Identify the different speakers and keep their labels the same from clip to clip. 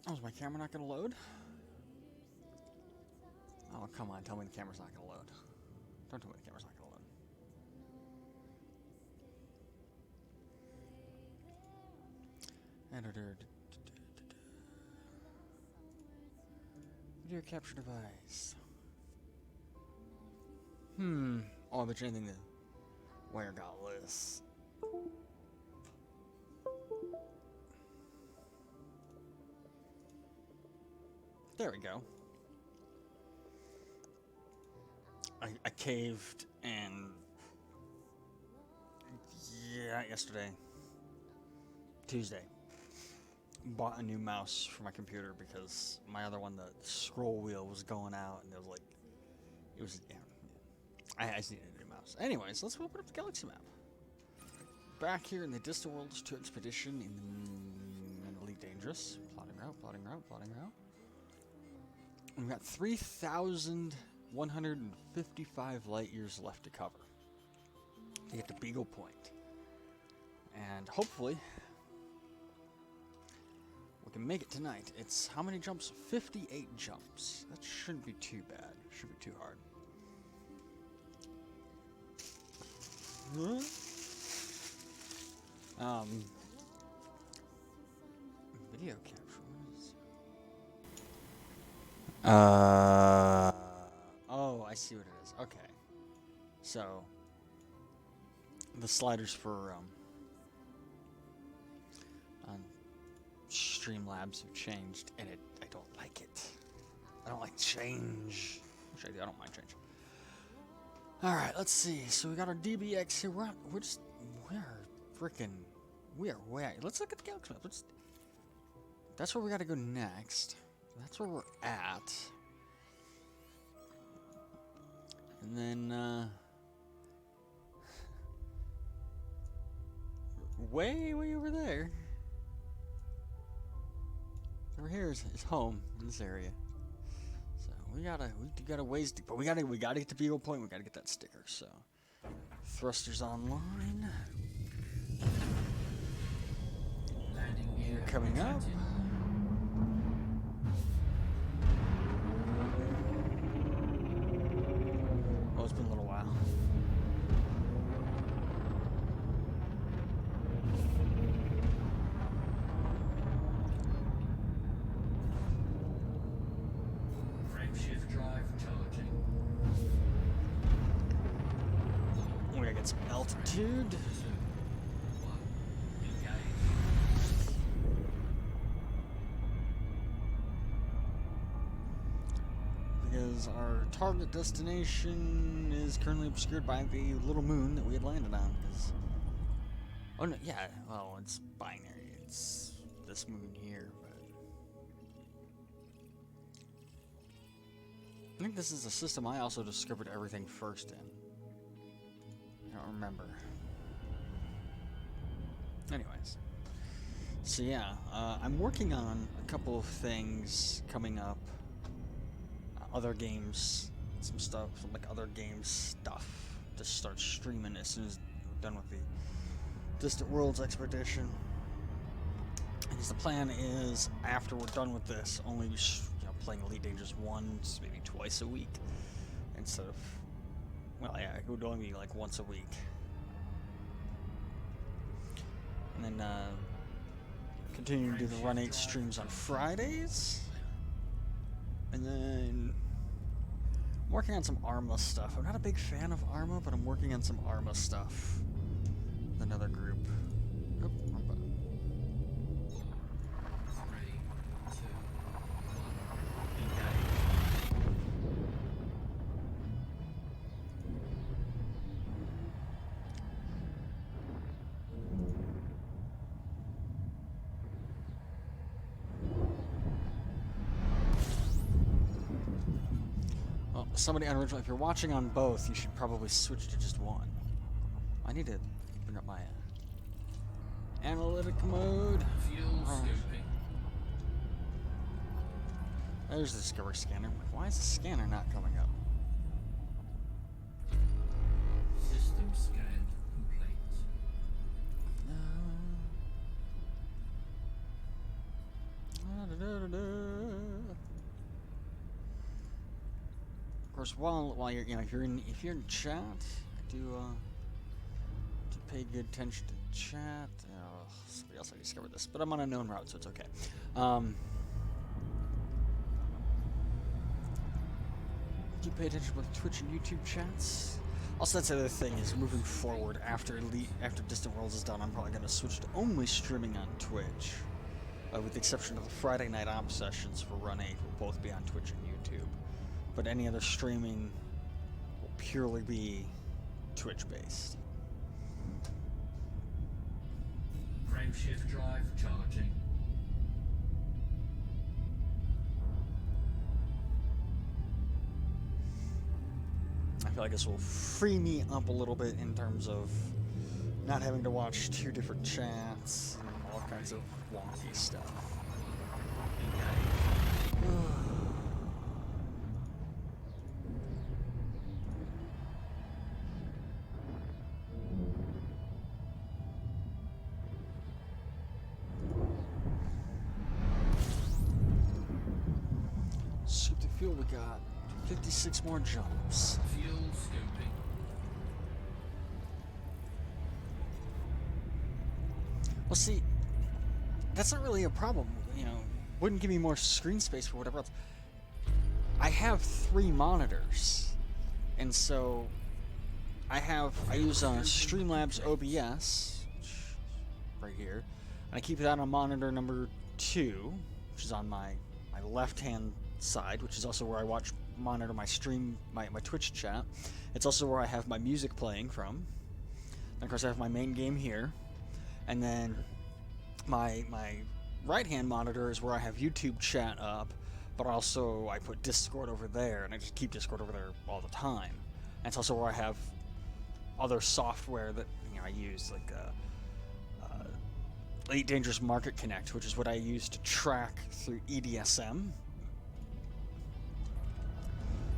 Speaker 1: Oh, is my camera not going to load? Oh, come on, tell me the camera's not going to load. Don't tell me the camera's not going to load. Editor. Video capture device. Oh, I bet you anything the wire got loose. There we go. I caved and yeah, yesterday, Tuesday, bought a new mouse for my computer because my other one, the scroll wheel, was going out, and it was yeah, I just needed a new mouse. Anyways, let's open up the galaxy map. Back here in the distant worlds to expedition in Elite Dangerous. Plotting route. We've got 3,155 light years left to cover to get to Beagle Point. And hopefully, we can make it tonight. It's how many jumps? 58 jumps. That shouldn't be too bad. Shouldn't be too hard. Video capture. Oh, I see what it is. Okay. So, the sliders for, Streamlabs have changed, and I don't like it. I don't like change. Which I do, I don't mind change. Alright, let's see. So we got our DBX here. We are way. Let's look at the galaxy map. That's where we gotta go next. That's where we're at. And then, way over there. Over here is home in this area. So we got a ways to, but we gotta get to Beagle Point. We gotta get that sticker. So thrusters online. You're coming up. Oh, it's been a little while.
Speaker 2: Frameshift drive charging.
Speaker 1: We gotta get some altitude. Because our target destination is currently obscured by the little moon that we had landed on. Oh no, yeah, well, it's binary. It's this moon here, but I think this is a system I also discovered everything first in. I don't remember. Anyways, so yeah, I'm working on a couple of things coming up. Other games, some stuff, some like other games stuff to start streaming as soon as we're done with the Distant Worlds expedition. Because the plan is, after we're done with this, only playing Elite Dangerous once, maybe twice a week, instead of, well, yeah, it would only be like once a week. And then continue to do the Run 8 streams on Fridays. And then I'm working on some Arma stuff. I'm not a big fan of Arma, but I'm working on some Arma stuff with another group. Oop, wrong button.
Speaker 2: 3, 2, 1,
Speaker 1: Well, somebody on original, if you're watching on both, you should probably switch to just one. I need to bring up my analytic mode.
Speaker 2: fuel scooping.
Speaker 1: There's the Discovery scanner. Why is the scanner not coming up?
Speaker 2: System scan complete.
Speaker 1: Of course, while you're if you're in chat, I do pay good attention to chat. Oh, somebody else already discovered this, but I'm on a known route, so it's okay. Do pay attention to both Twitch and YouTube chats. Also, that's the other thing is moving forward after Distant Worlds is done, I'm probably going to switch to only streaming on Twitch, with the exception of the Friday night op sessions for Run 8 will both be on Twitch and YouTube. But any other streaming will purely be Twitch-based.
Speaker 2: Frameshift drive charging.
Speaker 1: I feel like this will free me up a little bit in terms of not having to watch two different chats and all kinds of wonky stuff. Scoop the fuel, we got 56 more jumps.
Speaker 2: Fuel scooping.
Speaker 1: Well, see, that's not really a problem, wouldn't give me more screen space for whatever else. I have 3 monitors, and so I use Streamlabs OBS, which is right here, and I keep that on monitor number 2, which is on my left-hand side, which is also where I monitor my stream, my Twitch chat. It's also where I have my music playing from. And of course, I have my main game here, and then my right-hand monitor is where I have YouTube chat up, but also I put Discord over there, and I just keep Discord over there all the time. And it's also where I have other software that I use, like Elite Dangerous Market Connect, which is what I use to track through EDSM.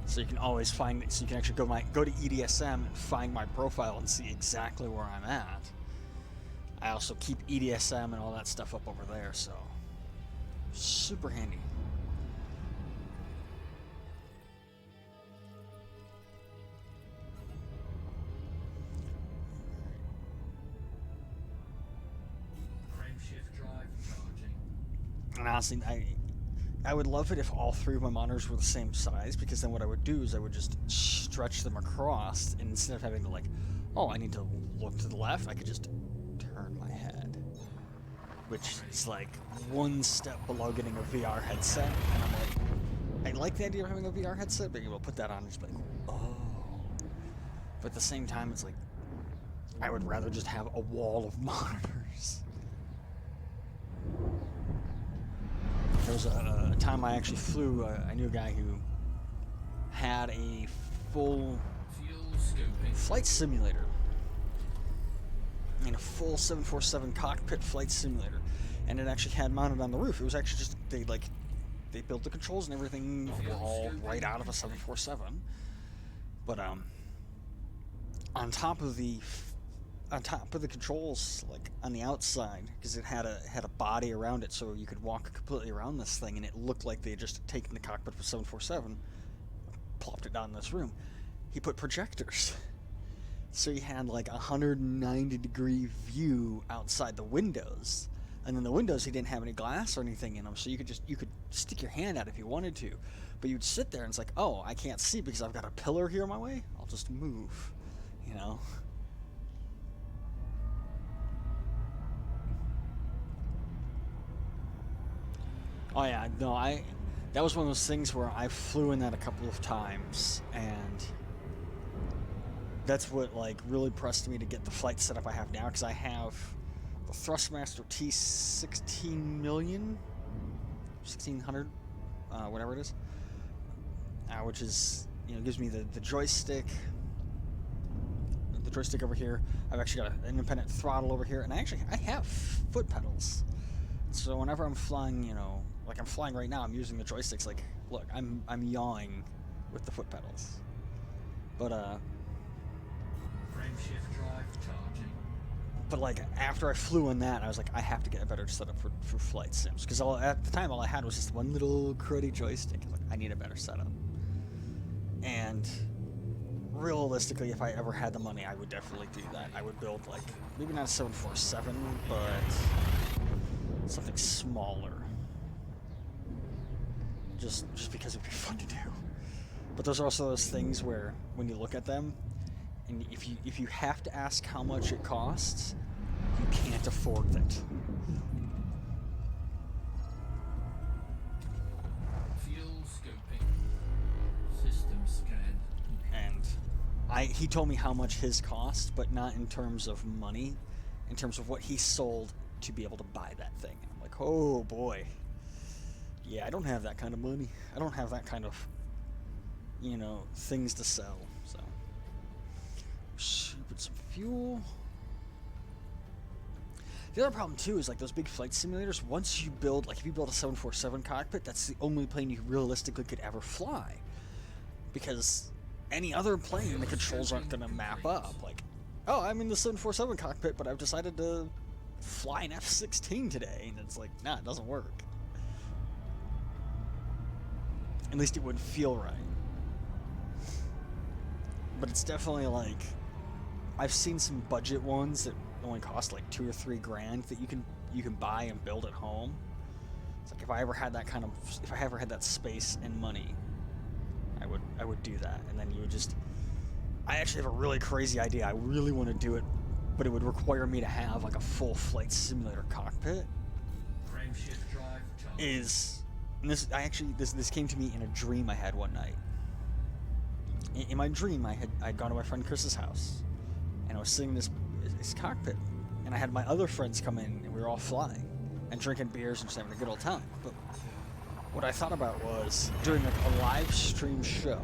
Speaker 1: So you can always find it. So you can actually go to EDSM and find my profile and see exactly where I'm at. I also keep EDSM and all that stuff up over there, so super handy.
Speaker 2: Frameshift drive charging.
Speaker 1: And honestly, I would love it if all 3 of my monitors were the same size, because then what I would do is I would just stretch them across, and instead of having to I need to look to the left, I could just turn my head, which is like one step below getting a VR headset. And I'm like, I like the idea of having a VR headset, being able to put that on and just be like, oh. But at the same time, it's like, I would rather just have a wall of monitors. There was a time I actually flew, I knew a guy who had a full flight simulator. A full 747 cockpit flight simulator. And it actually had mounted on the roof. It was actually just, they built the controls and everything all right out of a 747. But on top of the on top of the controls, like on the outside, because it had a body around it, so you could walk completely around this thing, and it looked like they had just taken the cockpit of 747, plopped it down in this room. He put projectors, so you had like a 190-degree view outside the windows, and then the windows, he didn't have any glass or anything in them, so you could stick your hand out if you wanted to, but you'd sit there and it's like, oh, I can't see because I've got a pillar here in my way. I'll just move, you know. Oh yeah, no, that was one of those things where I flew in that a couple of times, and that's what like really pressed me to get the flight setup I have now, because I have the Thrustmaster T16 million, 1600, whatever it is, which is, you know, gives me the joystick. The joystick over here. I've actually got an independent throttle over here, and I have foot pedals. So whenever I'm flying, you know, like I'm flying right now, I'm using the joysticks. Like, look, I'm yawing with the foot pedals. But
Speaker 2: Frame shift drive charging.
Speaker 1: But like after I flew in that, I was like, I have to get a better setup for flight sims, because at the time all I had was just one little cruddy joystick. Like, I need a better setup. And realistically, if I ever had the money, I would definitely do that. I would build like maybe not a 747, but something smaller. Just because it'd be fun to do. But those are also those things where when you look at them, and if you have to ask how much it costs, you can't afford it.
Speaker 2: Fuel scoping. System scan.
Speaker 1: And he told me how much his cost, but not in terms of money, in terms of what he sold to be able to buy that thing. And I'm like, oh boy. Yeah, I don't have that kind of money. I don't have that kind of, you know, things to sell. So, put some fuel. The other problem too is like those big flight simulators. Once you build, like if you build a 747 cockpit, that's the only plane you realistically could ever fly, because any other plane, the controls aren't going to map up. Like, oh, I'm in the 747 cockpit, but I've decided to fly an F-16 today, and it's like, nah, it doesn't work. At least it wouldn't feel right. But it's definitely like, I've seen some budget ones that only cost like $2 or $3 grand that you can buy and build at home. It's like if I ever had that space and money, I would do that. And then you would just, I actually have a really crazy idea. I really want to do it, but it would require me to have like a full flight simulator cockpit.
Speaker 2: Frame shift drive charging.
Speaker 1: And this came to me in a dream I had one night. In my dream, I'd gone to my friend Chris's house, and I was sitting in this cockpit, and I had my other friends come in, and we were all flying and drinking beers and just having a good old time. But what I thought about was doing like a live stream show,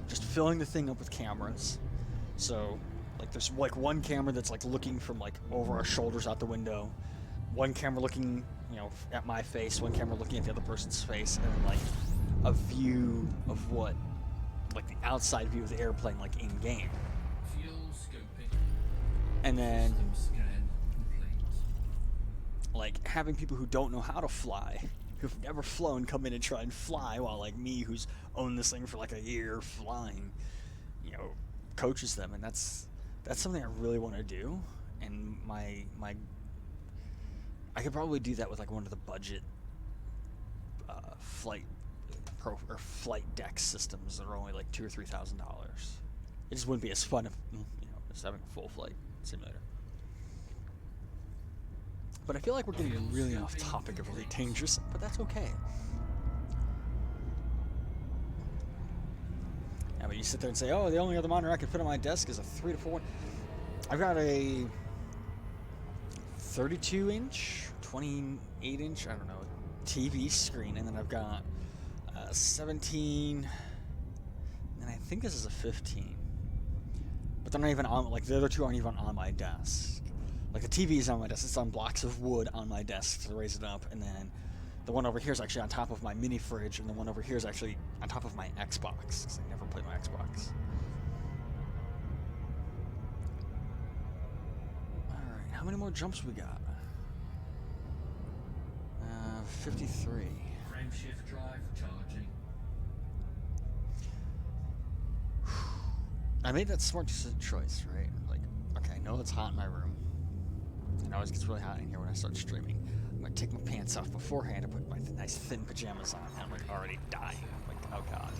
Speaker 1: just filling the thing up with cameras. So like there's like one camera that's like looking from like over our shoulders out the window, one camera looking, you know, at my face, one camera looking at the other person's face, and then like a view of what, like the outside view of the airplane, like in game.
Speaker 2: Fuel scoping.
Speaker 1: And then
Speaker 2: System scan complete.
Speaker 1: like having people who don't know how to fly, who've never flown, come in and try and fly, while like me, who's owned this thing for like a year flying, you know, coaches them. And that's something I really want to do. And my I could probably do that with like one of the budget flight deck systems that are only like $2,000 or $3,000. It just wouldn't be as fun if, you know, as having a full flight simulator. But I feel like we're getting really off topic of really dangerous, but that's okay. Yeah, but you sit there and say, oh, the only other monitor I can fit on my desk is a 3 to 4. I've got a 32-inch, 28-inch, I don't know, TV screen, and then I've got a 17, and I think this is a 15. But they're not even on, like the other two aren't even on my desk. Like the TV is on my desk, it's on blocks of wood on my desk to raise it up, and then the one over here is actually on top of my mini fridge, and the one over here is actually on top of my Xbox, because I never played my Xbox. how many more jumps we got? 53.
Speaker 2: Frame shift drive charging.
Speaker 1: I made that smart choice, right? Like, okay, I know it's hot in my room. It always gets really hot in here when I start streaming. I'm gonna take my pants off beforehand and put my nice thin pajamas on. And I'm like already dying. I'm like, oh god.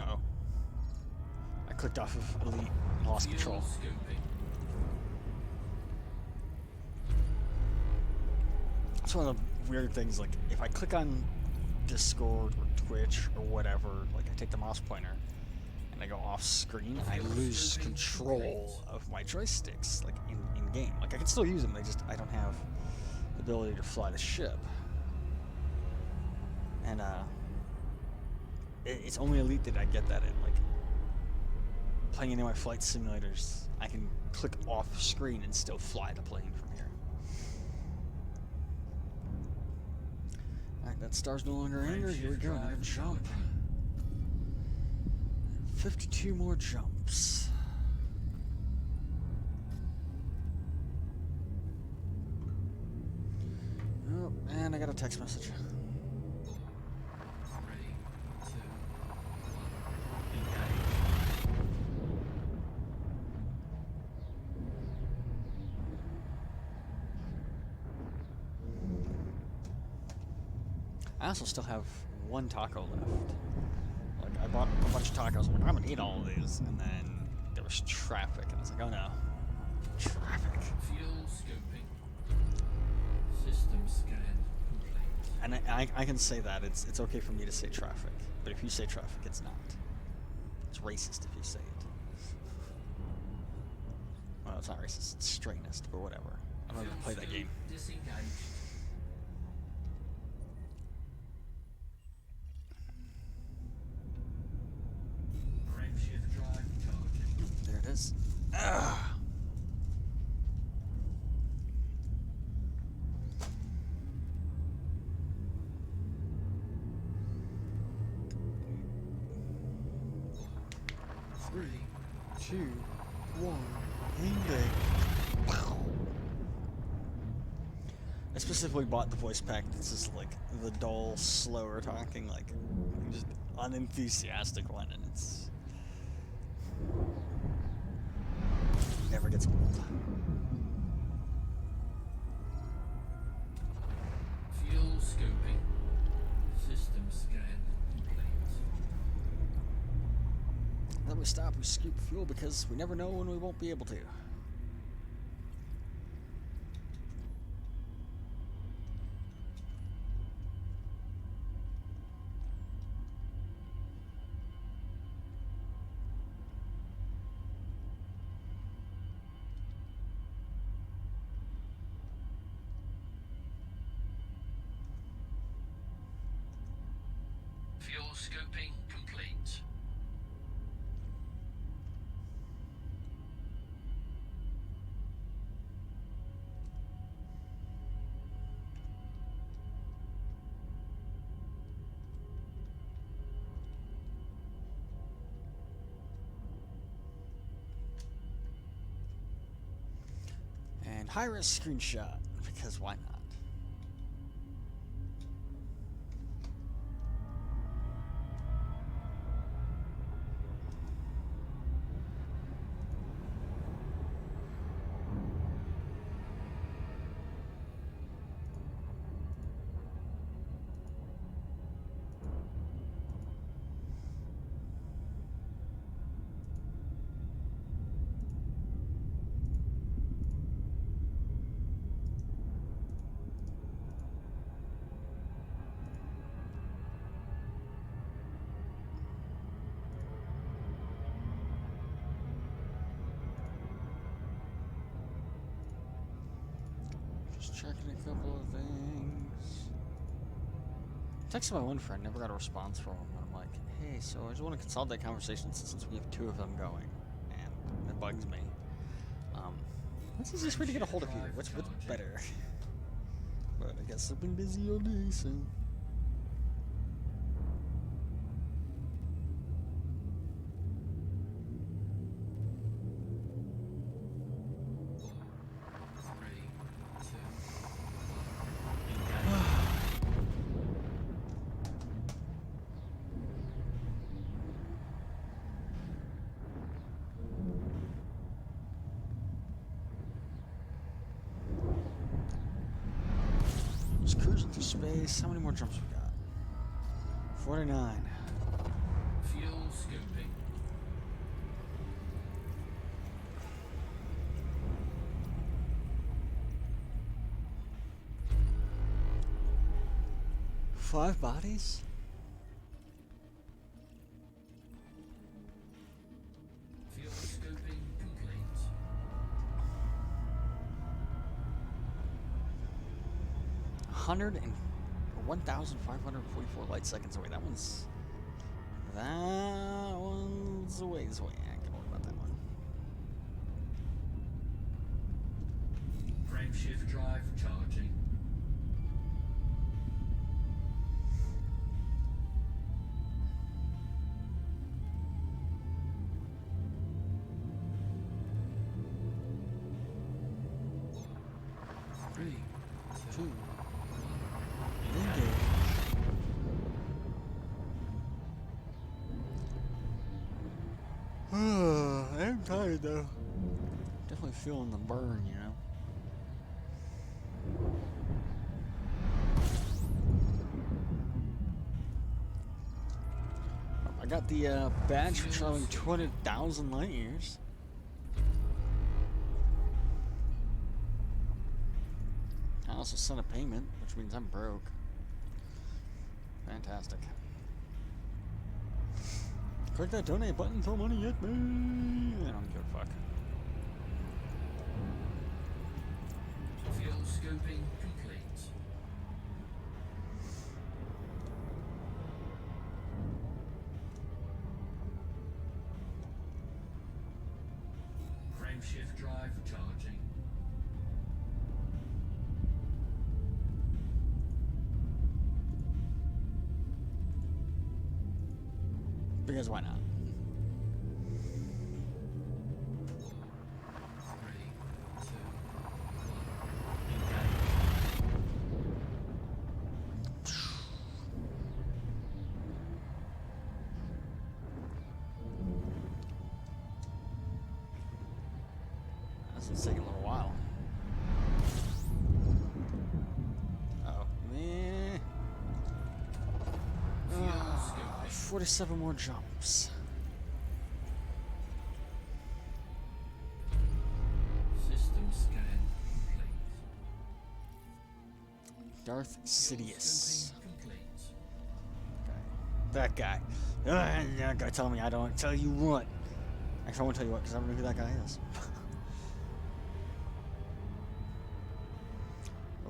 Speaker 1: Uh-oh. I clicked off of Elite and lost control.
Speaker 2: Scoping.
Speaker 1: It's one of the weird things, like, if I click on Discord or Twitch or whatever, like, I take the mouse pointer and I go off screen, I lose control of my joysticks, like, in game. Like, I can still use them, I don't have the ability to fly the ship. And, it's only Elite that I get that in. Like, playing any of my flight simulators, I can click off screen and still fly the plane from here. Alright, that star's no longer angry. Here we go, another jump. 52 more jumps. Oh, and I got a text message.
Speaker 2: 3, 2, 1, engage.
Speaker 1: I also still have one taco left. Like, I bought a bunch of tacos. I'm like, I'm gonna eat all of these. And then there was traffic. And I was like, oh no. Traffic.
Speaker 2: Fuel scoping. System scan complete.
Speaker 1: And I can say that. It's okay for me to say traffic. But if you say traffic, it's not. It's racist if you say it. Well, it's not racist. It's strainist, but whatever. I'm not gonna play that game.
Speaker 2: Disengaged. Frame shift drive charging.
Speaker 1: There it is. Ugh. Three, two, one, engage. I specifically bought the voice pack that's just like the dull, slower talking, like just unenthusiastic one, and it's never gets old.
Speaker 2: Fuel scoping. System scan complete.
Speaker 1: Then we stop, we scoop fuel because we never know when we won't be able to.
Speaker 2: Fuel scoping complete.
Speaker 1: And high-risk screenshot, because why not? Just checking a couple of things. Texted my one friend, never got a response from him. And I'm like, hey, so I just want to consolidate conversations since we have two of them going. And it bugs me. What's the easiest way to get a hold of you? What's better? But I guess I've been busy all day, so. Just cruising through space. How many more jumps we got? 49.
Speaker 2: Fuel scooping.
Speaker 1: Five bodies?
Speaker 2: Fuel scooping complete.
Speaker 1: 1,544 light seconds away. That one's a ways away. I ain't gonna worry about that one.
Speaker 2: Frameshift drive charging. Three,
Speaker 1: Two. I'm tired though. Definitely feeling the burn, you know. I got the badge for traveling 200,000 light years. I also sent a payment, which means I'm broke. Fantastic. Click that donate button, throw money at me. I don't give a fuck.
Speaker 2: fuel scooping complete. Frameshift drive charging.
Speaker 1: Because why not? This is taking a little while. Oh, man. 47 more jumps.
Speaker 2: System scan complete.
Speaker 1: Darth Sidious.
Speaker 2: Complete.
Speaker 1: That guy. That guy telling me I don't tell you what. Actually, I won't tell you what because I don't know who that guy is.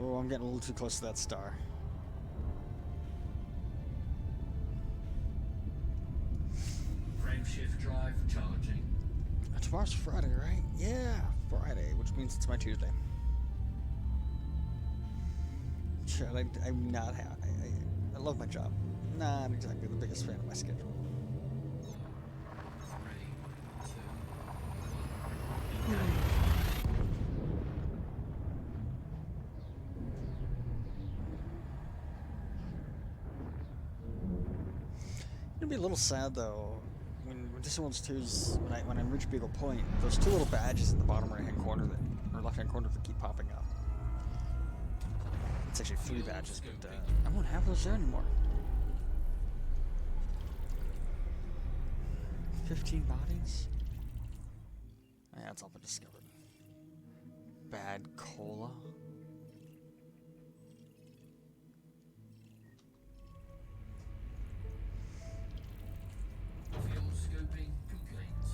Speaker 1: Oh, I'm getting a little too close to that star.
Speaker 2: Frameshift drive charging.
Speaker 1: Tomorrow's Friday, right? Yeah, Friday, which means it's my Tuesday. Sure, I'm not happy. I love my job. Not exactly the biggest fan of my schedule.
Speaker 2: 3, 2.
Speaker 1: It'll be a little sad though when Disney 2's when I reach Beagle Point, those two little badges in the bottom right hand corner or left hand corner that keep popping up. It's actually 3 badges, but I won't have those there anymore. 15 bodies? Yeah, that's all been discovered. Bad cola.
Speaker 2: Fuel scooping complete.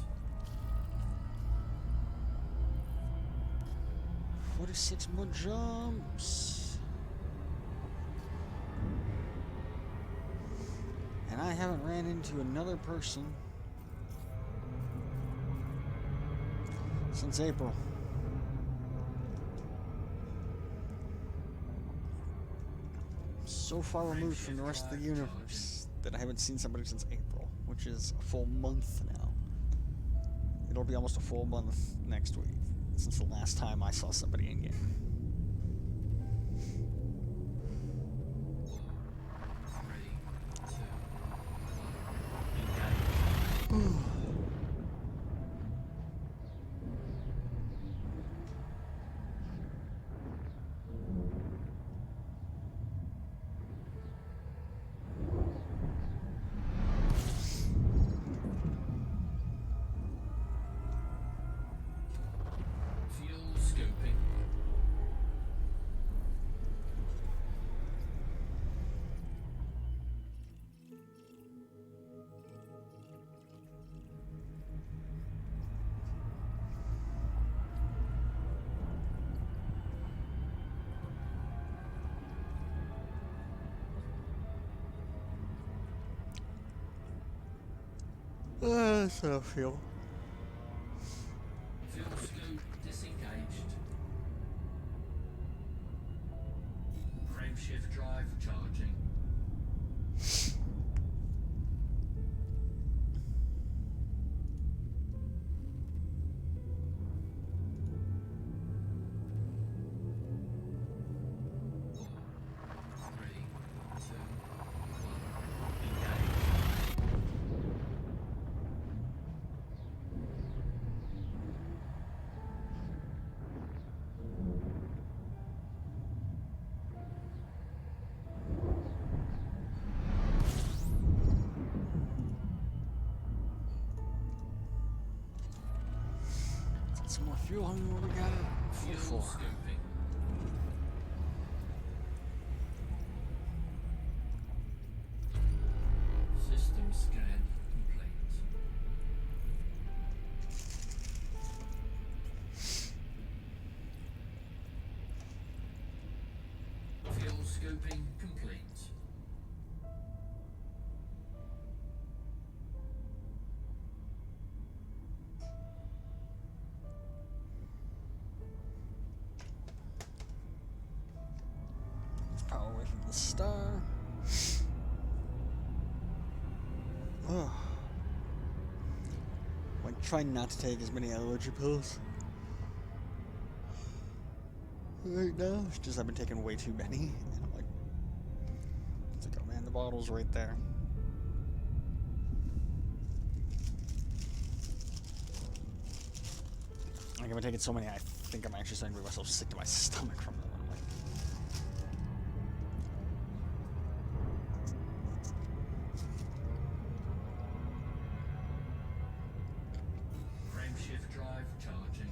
Speaker 1: 46 more jumps. And I haven't ran into another person since April. so far removed from the rest of the universe that I haven't seen somebody since April, which is a full month now. It'll be almost a full month next week since the last time I saw somebody in game.
Speaker 2: 3, 2, 1, engage. Fuel scoping.
Speaker 1: That's how I feel.
Speaker 2: Fuel scope disengaged. Frameshift drive charging. Three, two, one, engage.
Speaker 1: Some more fuel. How many more we got?
Speaker 2: Fuel
Speaker 1: 44.
Speaker 2: scoping. System scan complete. Fuel scoping complete.
Speaker 1: Power away from the star. Oh. Like, trying not to take as many allergy pills right now. It's just I've been taking way too many. And I'm like, it's like, oh man, the bottle's right there. Like, I've been taking so many, I think I'm actually starting to make myself sick to my stomach from them. I'm like,
Speaker 2: Frameshift drive charging.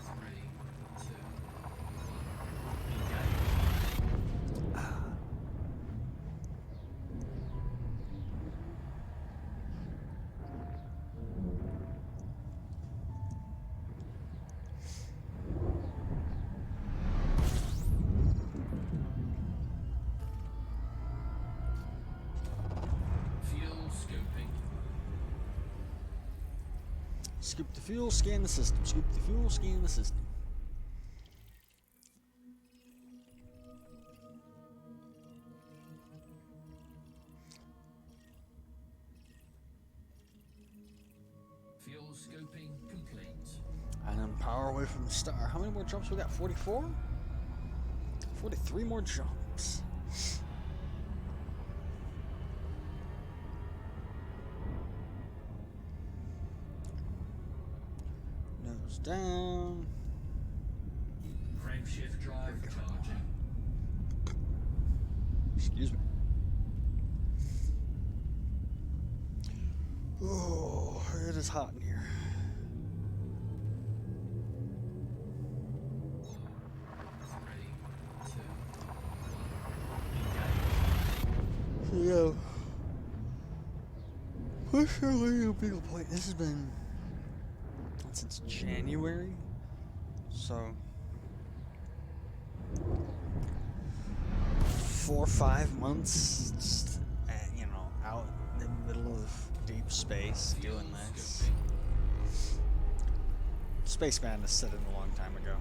Speaker 2: Three, two, one, engage. Fuel scoping.
Speaker 1: scoop the fuel, scan the system. Scoop the fuel, scan the system.
Speaker 2: Fuel scoping complete.
Speaker 1: And then power away from the star. How many more jumps we got? 44? 43 more jumps. Nose down.
Speaker 2: Frameshift drive charging.
Speaker 1: Excuse me. Oh, it is hot in here.
Speaker 2: Three, two, engage.
Speaker 1: Yeah. What's really a big point? This has been since January, so 4 or 5 months. Just, space
Speaker 2: Fuel
Speaker 1: doing this.
Speaker 2: scoping.
Speaker 1: Spaceman has said it a long time ago.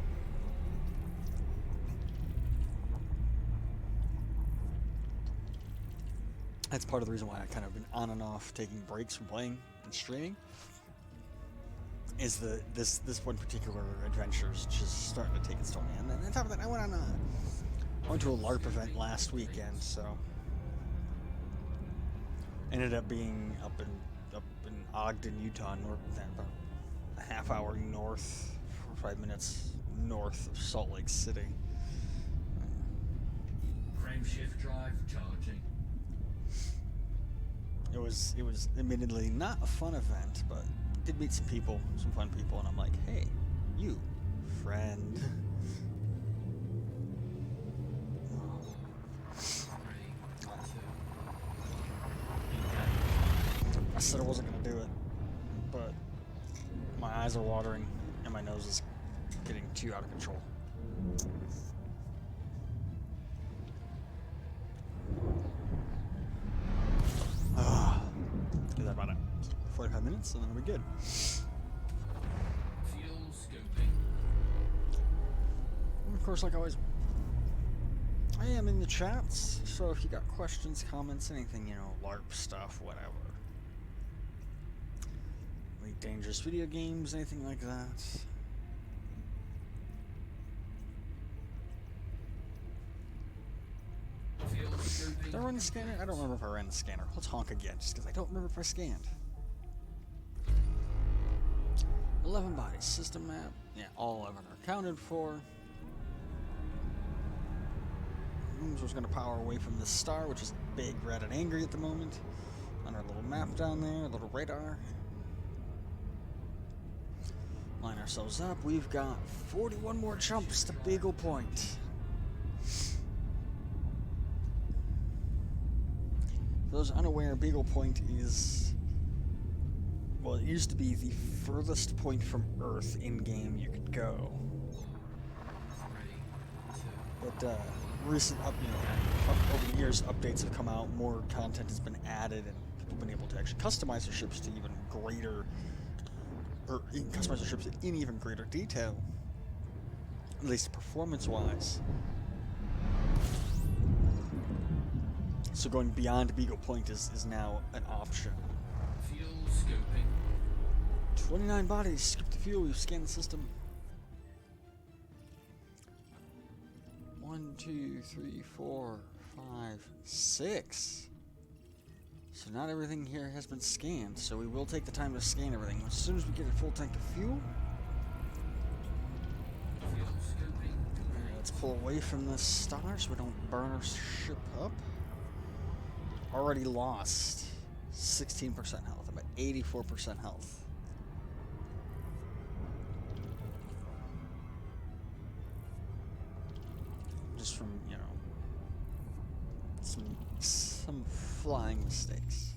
Speaker 1: That's part of the reason why I kind of been on and off taking breaks from playing and streaming. Is this one particular adventure is just starting to take its toll. And then on top of that, I went to a LARP event last weekend, so ended up being up in Ogden, Utah, north, about a half hour north, 45 minutes north of Salt Lake City.
Speaker 2: Frame shift drive charging.
Speaker 1: It was admittedly not a fun event, but did meet some people, some fun people, and I'm like, hey, you, friend. I said I wasn't gonna do it, but my eyes are watering and my nose is getting too out of control. Is that about it? 45 minutes and then we'll be good.
Speaker 2: Fuel scoping.
Speaker 1: And of course, like always, I am in the chats, so if you got questions, comments, anything, you know, LARP stuff, whatever. Any dangerous video games, anything like that.
Speaker 2: Fuel scoping.
Speaker 1: Did I run the scanner? I don't remember if I ran the scanner. Let's honk again, just because I don't remember if I scanned. 11 bodies, system map. Yeah, all 11 are accounted for. So it's going to power away from this star, which is big, red, and angry at the moment. On our little map down there, a little radar. Line ourselves up. We've got 41 more jumps to Beagle Point. For those unaware, Beagle Point is, well, it used to be the furthest point from Earth in-game you could go. But recent over the years, updates have come out, more content has been added, and people have been able to actually customize their ships to even greater, or customize their ships in even greater detail, at least performance-wise. So going beyond Beagle Point is now an option.
Speaker 2: Fuel scoping.
Speaker 1: 29 bodies, skip the fuel, we've scanned the system. 1, 2, 3, 4, 5, 6. So not everything here has been scanned, so we will take the time to scan everything. As soon as we get a full tank of fuel,
Speaker 2: Fuel scoping.
Speaker 1: let's pull away from the star so we don't burn our ship up. Already lost 16% health, about 84% health. Just from, you know, some flying mistakes.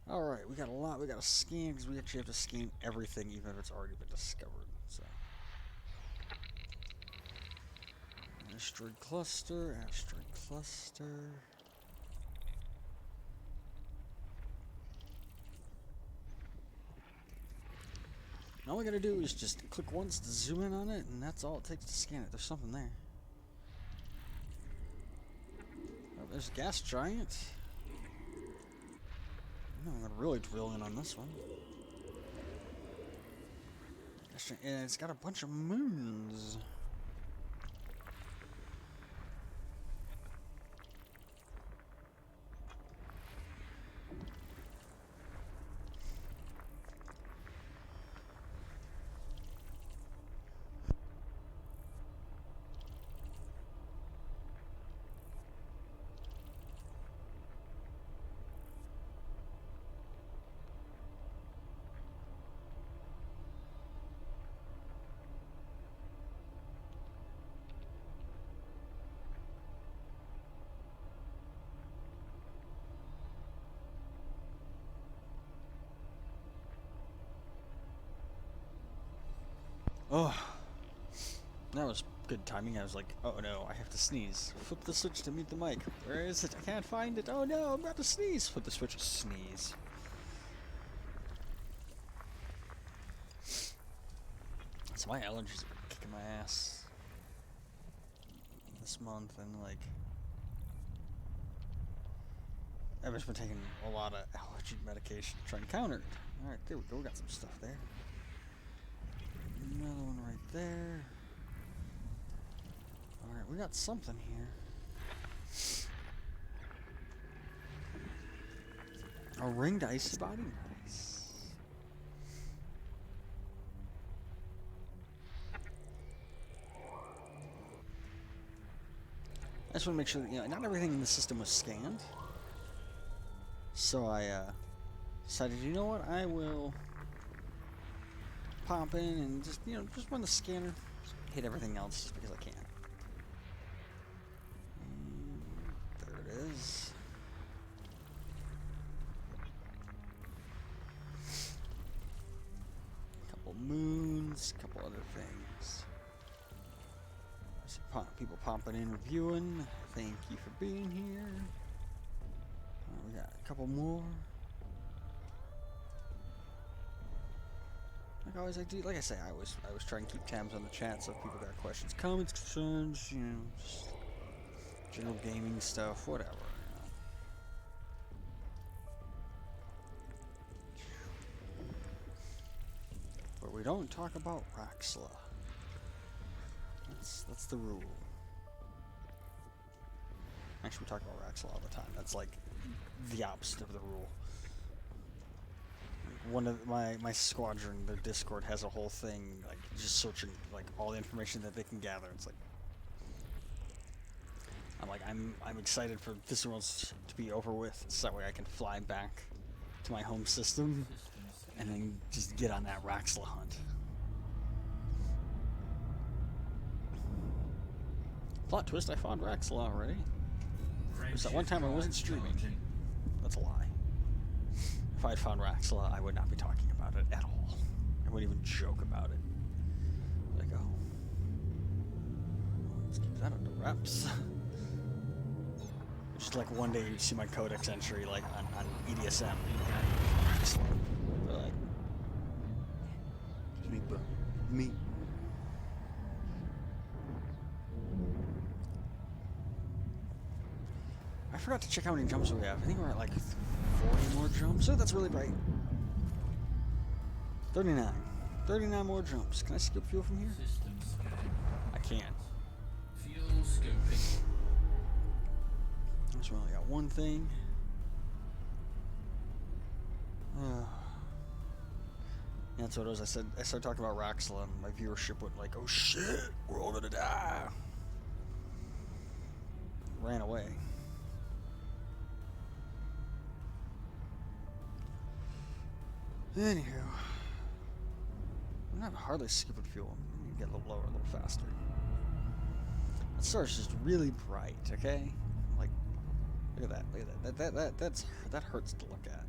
Speaker 1: Alright, we got a lot we gotta scan, because we actually have to scan everything, even if it's already been discovered. So, asteroid cluster, asteroid cluster. And all we gotta do is just click once to zoom in on it, and that's all it takes to scan it. There's something there. Oh, there's a gas giant. No, I'm gonna really drill in on this one. And it's got a bunch of moons. Oh, that was good timing. I was like, oh no, I have to sneeze. Flip the switch to mute the mic. Where is it? I can't find it. Oh no, I'm about to sneeze. Flip the switch, sneeze. So my allergies are kicking my ass this month, and like I've just been taking a lot of allergy medication to try and counter it. All right, there we go. We got some stuff there. Another one right there. All right, we got something here. A ringed ice body. Nice. I just want to make sure that, not everything in the system was scanned. So I decided, you know what, I will pop in and just run the scanner, just hit everything else just because I can. There it is. Couple moons, couple other things. I see people popping in, reviewing. Thank you for being here. We got a couple more. Like always, like I say, I always try and keep tabs on the chat, so if people got questions, comments, concerns, just general gaming stuff, whatever. But we don't talk about Raxla. That's the rule. Actually, we talk about Raxla all the time. That's like the opposite of the rule. One of my squadron, their Discord has a whole thing like just searching like all the information that they can gather. It's like I'm excited for this world to be over with, so that way I can fly back to my home system and then just get on that Raxla hunt. Plot twist: I found Raxla already. There's that one time I wasn't streaming. That's a lie. If I had found Raxla, I would not be talking about it at all. I wouldn't even joke about it. Like, oh, let's keep that under wraps. Just like one day you'd see my codex entry like on EDSM. Raxla. But like, it's me, bro. Me. I forgot to check how many jumps we have. I think we're at like 40 more jumps. Oh, that's really bright. 39. 39 more jumps. Can I skip fuel from here? I can.
Speaker 2: Fuel scoping.
Speaker 1: I just only got one thing. Yeah, that's what it was. I started talking about Raxla, and my viewership went like, oh shit, we're all gonna die. Ran away. Anywho, I'm not hardly skipping fuel. I'm gonna get a little lower, a little faster. That star's just really bright, okay? Like, look at that, look at that. That hurts to look at.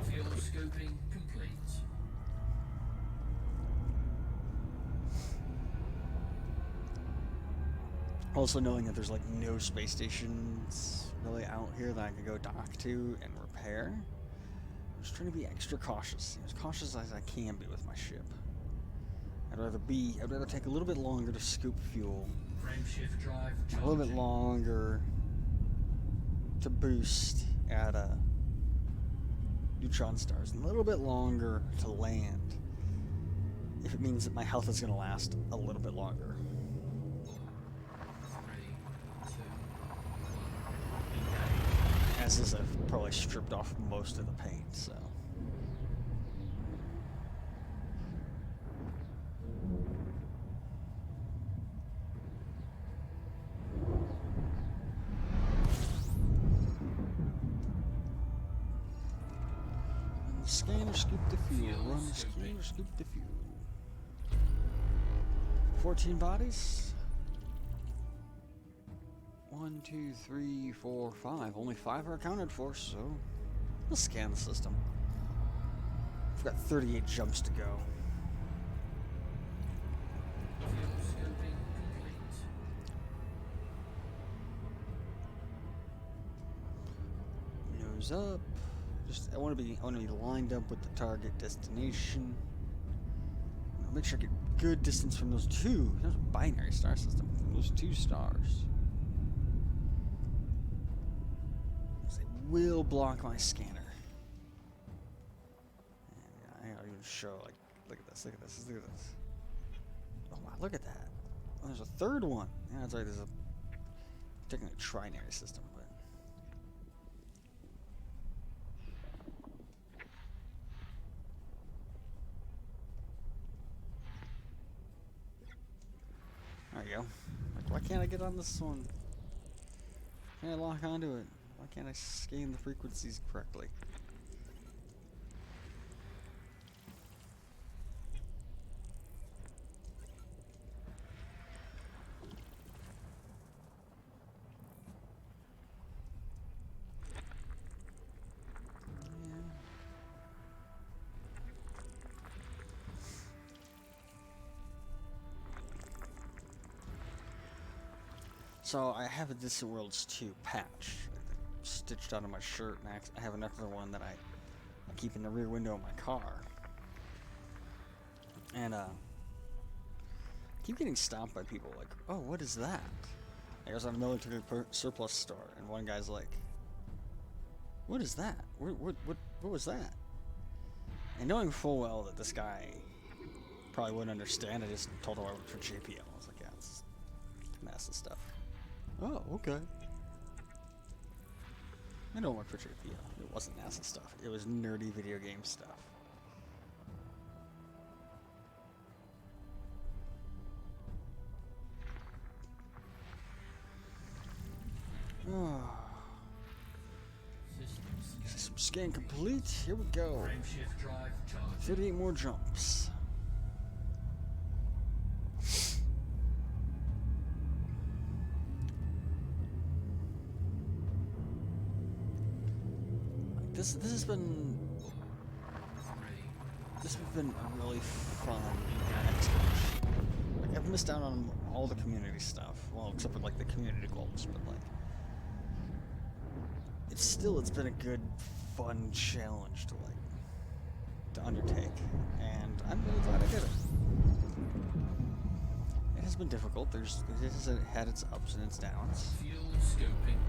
Speaker 2: Fuel scoping complete.
Speaker 1: Also knowing that there's like no space stations really out here that I can go dock to and repair. I'm just trying to be extra cautious, as cautious as I can be with my ship. I'd rather take a little bit longer to scoop fuel,
Speaker 2: Frameshift drive
Speaker 1: and a little bit longer to boost at neutron stars, and a little bit longer to land, if it means that my health is going to last a little bit longer.
Speaker 2: 3, 2,
Speaker 1: As is, I've probably stripped off most of the paint, so. Run the scanner, scoop the fuel. Run the scanner, scoop the fuel. 14 bodies. 1, 2, 3, 4, 5. Only 5 are accounted for, so we'll scan the system. We've got 38 jumps to go.
Speaker 2: fuel scoping complete.
Speaker 1: Nose up. I want to be lined up with the target destination. make sure I get good distance from those two. There's a binary star system. From those two stars. They will block my scanner. And I'll even show, like, look at this, look at this, look at this. Oh wow, look at that. Oh, there's a third one. Yeah, that's right, there's a taking a trinary system, but there you go. Like, why can't I get on this one? Can't I lock onto it? Why can't I scan the frequencies correctly? So I have a Distant Worlds 2 patch stitched onto my shirt, and I have another one that I keep in the rear window of my car. And I keep getting stopped by people like, oh, what is that? I was at a military surplus store, and one guy's like, what is that? What was that? And knowing full well that this guy probably wouldn't understand, I just told him I worked for JPL. I was like, yeah, it's NASA stuff. Oh, okay. I don't work for JPL. It wasn't NASA stuff. It was nerdy video game stuff. Oh. System scan complete. Here we go.
Speaker 2: Frameshift drive charging.
Speaker 1: 38 more jumps. This has been a really fun expedition. Like, I've missed out on all the community stuff. Well, except for like the community goals, but like it's been a good, fun challenge to undertake, and I'm really glad I did it. It has been difficult. It has had its ups and its downs.
Speaker 2: Fuel scoping.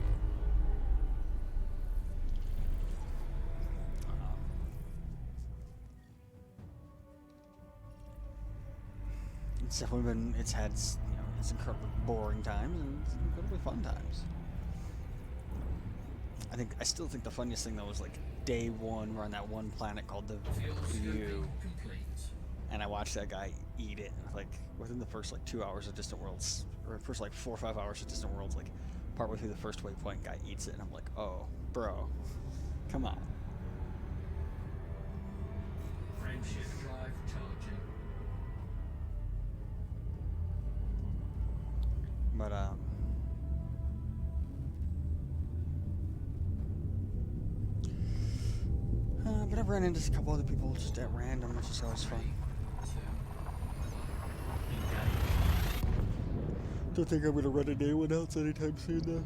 Speaker 1: It's definitely it's had, it's incredibly boring times and it's incredibly fun times. I still think the funniest thing though was like day one, we're on that one planet called the View, and I watched that guy eat it. Like within the first like 2 hours of Distant Worlds, or the first like 4 or 5 hours of Distant Worlds, like partway through the first waypoint, guy eats it, and I'm like, oh, bro, come on.
Speaker 2: Frameshift drive charging.
Speaker 1: But I've ran into a couple other people just at random, which is always fun. Don't think I'm gonna run into anyone else anytime soon, though.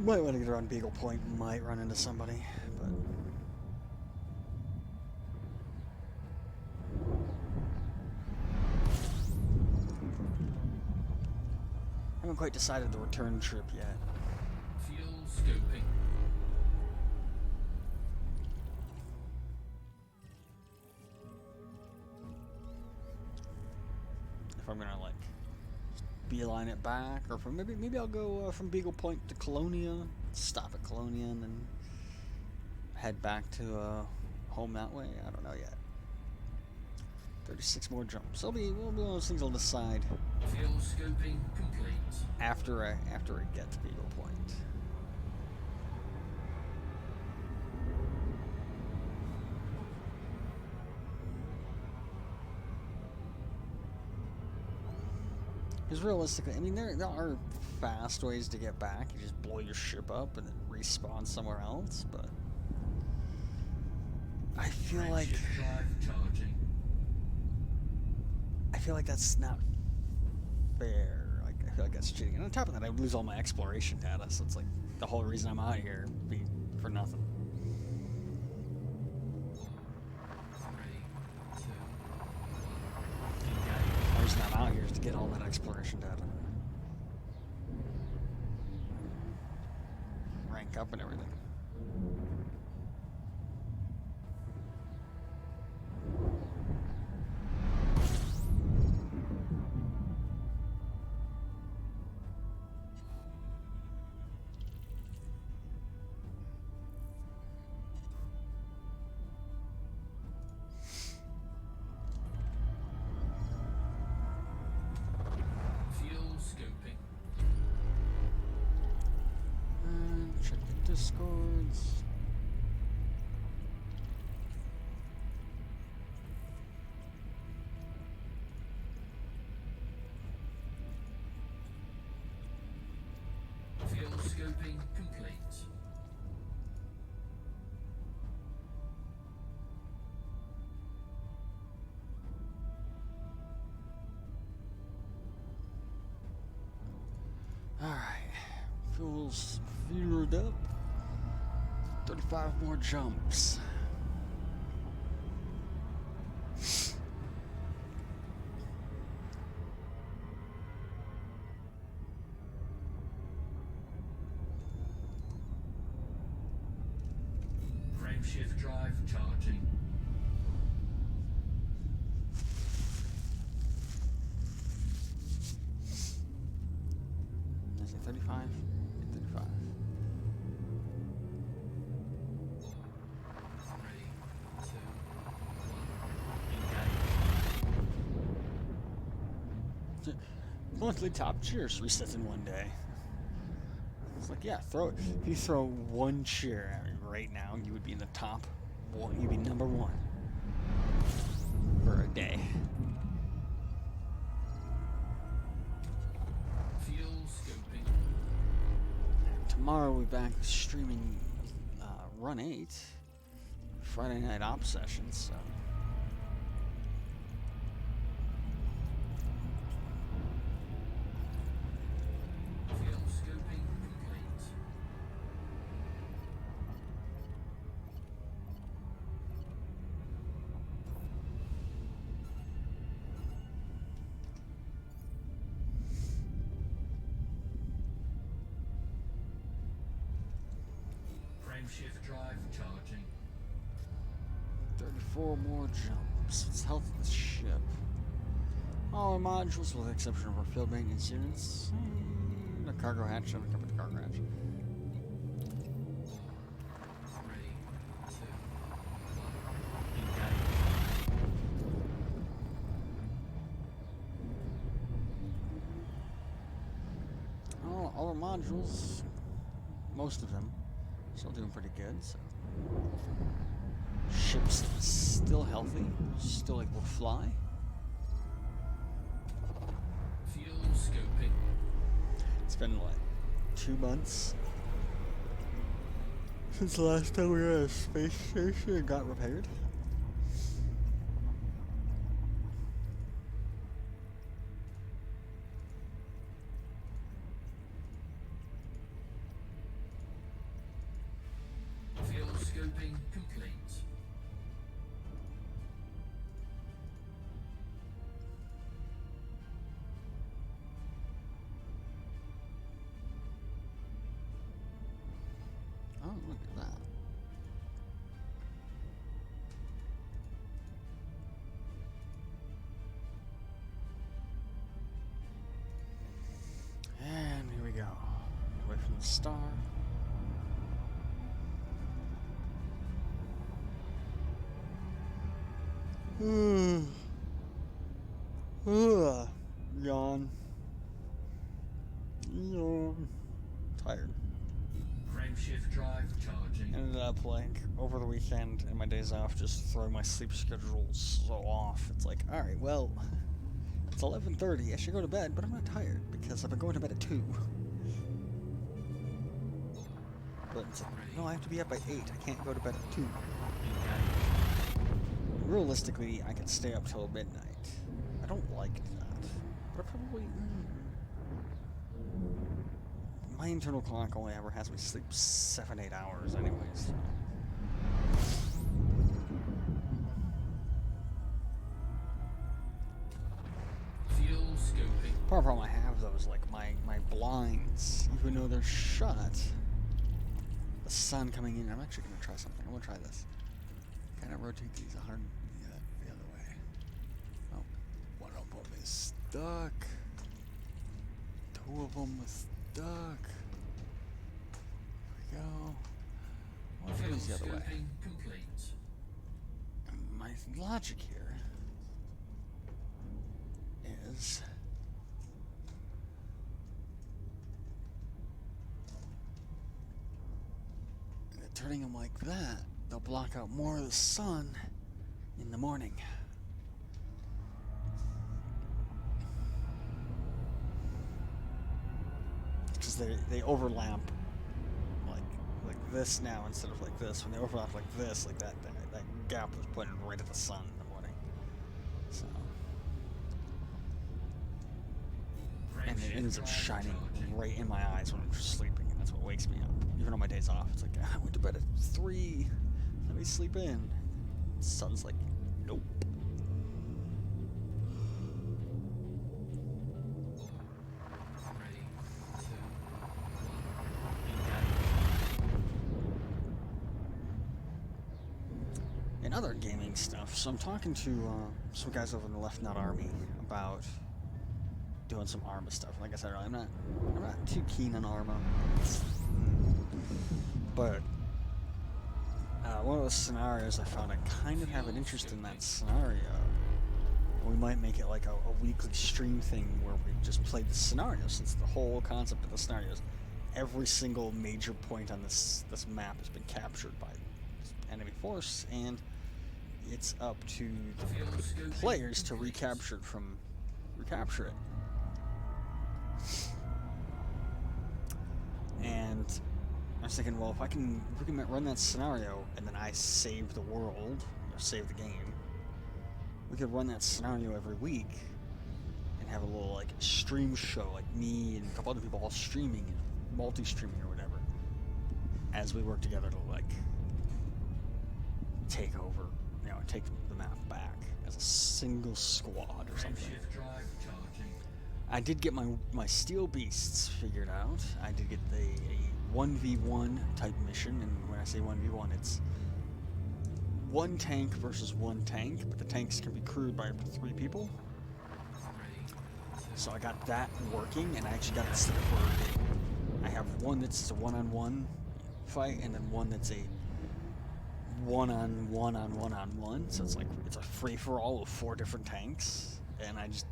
Speaker 1: Might want to get around Beagle Point, might run into somebody, but. I haven't quite decided the return trip yet.
Speaker 2: Fuel scoping.
Speaker 1: If I'm gonna like beeline it back, or from maybe I'll go from Beagle Point to Colonia, stop at Colonia, and then head back to home that way. I don't know yet. 36 more jumps. We'll be one of those things I'll decide.
Speaker 2: Fuel scoping complete.
Speaker 1: After I get to Beagle Point. Because realistically, I mean, there are fast ways to get back. You just blow your ship up and then respawn somewhere else, but I feel like that's not fair. Like, I feel like that's cheating. And on top of that, I would lose all my exploration data, so it's like the whole reason I'm out here would be for nothing.
Speaker 2: 3, 2,
Speaker 1: get all that exploration data. Rank up and everything.
Speaker 2: Fuel scoping.
Speaker 1: Check the discords.
Speaker 2: Fuel scoping complete.
Speaker 1: Alright. Fuel's fueled up. 35 more jumps.
Speaker 2: Frameshift drive charging.
Speaker 1: Is it 35? 35.
Speaker 2: Ready, 2, 1, engage.
Speaker 1: Monthly top cheers resets in one day. It's like, yeah, throw it. If you throw one cheer at me right now, you would be in the top one. You'd be number one for a day.
Speaker 2: Fuel scoping.
Speaker 1: Tomorrow we'll be back streaming Run 8, Friday night op sessions. So.
Speaker 2: Fuel scoping complete. Frameshift drive charging.
Speaker 1: 34 more jumps. It's health of the ship. All our modules, with the exception of our field maintenance units. The cargo hatch, haven't covered the cargo hatch.
Speaker 2: 3, 2, 1, engage.
Speaker 1: All our modules, most of them, still doing pretty good. So, ship's still healthy, still able to fly.
Speaker 2: Fuel scoping.
Speaker 1: It's been what, 2 months since the last time we were at a space station and got repaired.
Speaker 2: Fuel scoping complete.
Speaker 1: Oh, look at that. And here we go. Away from the star. Yawn. Yawn. Tired.
Speaker 2: Frameshift drive charging.
Speaker 1: Ended up like over the weekend and my days off just throwing my sleep schedule so off. It's like, alright, well, it's 11:30. I should go to bed, but I'm not tired because I've been going to bed at 2. But it's like, no, I have to be up by 8. I can't go to bed at 2. Realistically, I can stay up till midnight. I don't like that. But I probably... My internal clock only ever has me sleep 7-8 hours anyways.
Speaker 2: Fuel scoping.
Speaker 1: Part of the problem I have though is like my blinds, even though they're shut, the sun coming in. I'm actually gonna try something. I'm gonna try this. Kind of rotate these 100 the other way. Oh, one of them is stuck. Two of them are stuck. There we go. What if it is the other way?
Speaker 2: Scoping complete.
Speaker 1: My logic here is that turning them like that, they'll block out more of the sun in the morning. Because they overlap like this now instead of like this. When they overlap like this, like that gap was pointed right at the sun in the morning. So, and it ends up shining right in my eyes when I'm sleeping, and that's what wakes me up. Even on my days off, it's like, I went to bed at 3. Let me sleep in. The sun's like, nope. And other gaming stuff. So I'm talking to some guys over in the Left Nut Army about doing some Arma stuff. Like I said earlier, I'm not too keen on Arma, but one of the scenarios I found, I kind of have an interest in that scenario. We might make it like a weekly stream thing where we just play the scenario, since the whole concept of the scenario is every single major point on this map has been captured by enemy force, and it's up to the players to recapture it. And I was thinking, well, if we can run that scenario and then I save the world, or save the game, we could run that scenario every week and have a little like stream show, like me and a couple other people all streaming and multi-streaming or whatever, as we work together to like take over, take the map back as a single squad or something. I did get my steel beasts figured out. I did get a 1v1 type mission, and when I say 1v1, it's one tank versus one tank, but the tanks can be crewed by up to 3 people. So I got that working, and I actually got it set up where I have one that's a one-on-one fight, and then one that's a one-on-one. So it's like it's a free-for-all of 4 different tanks, and the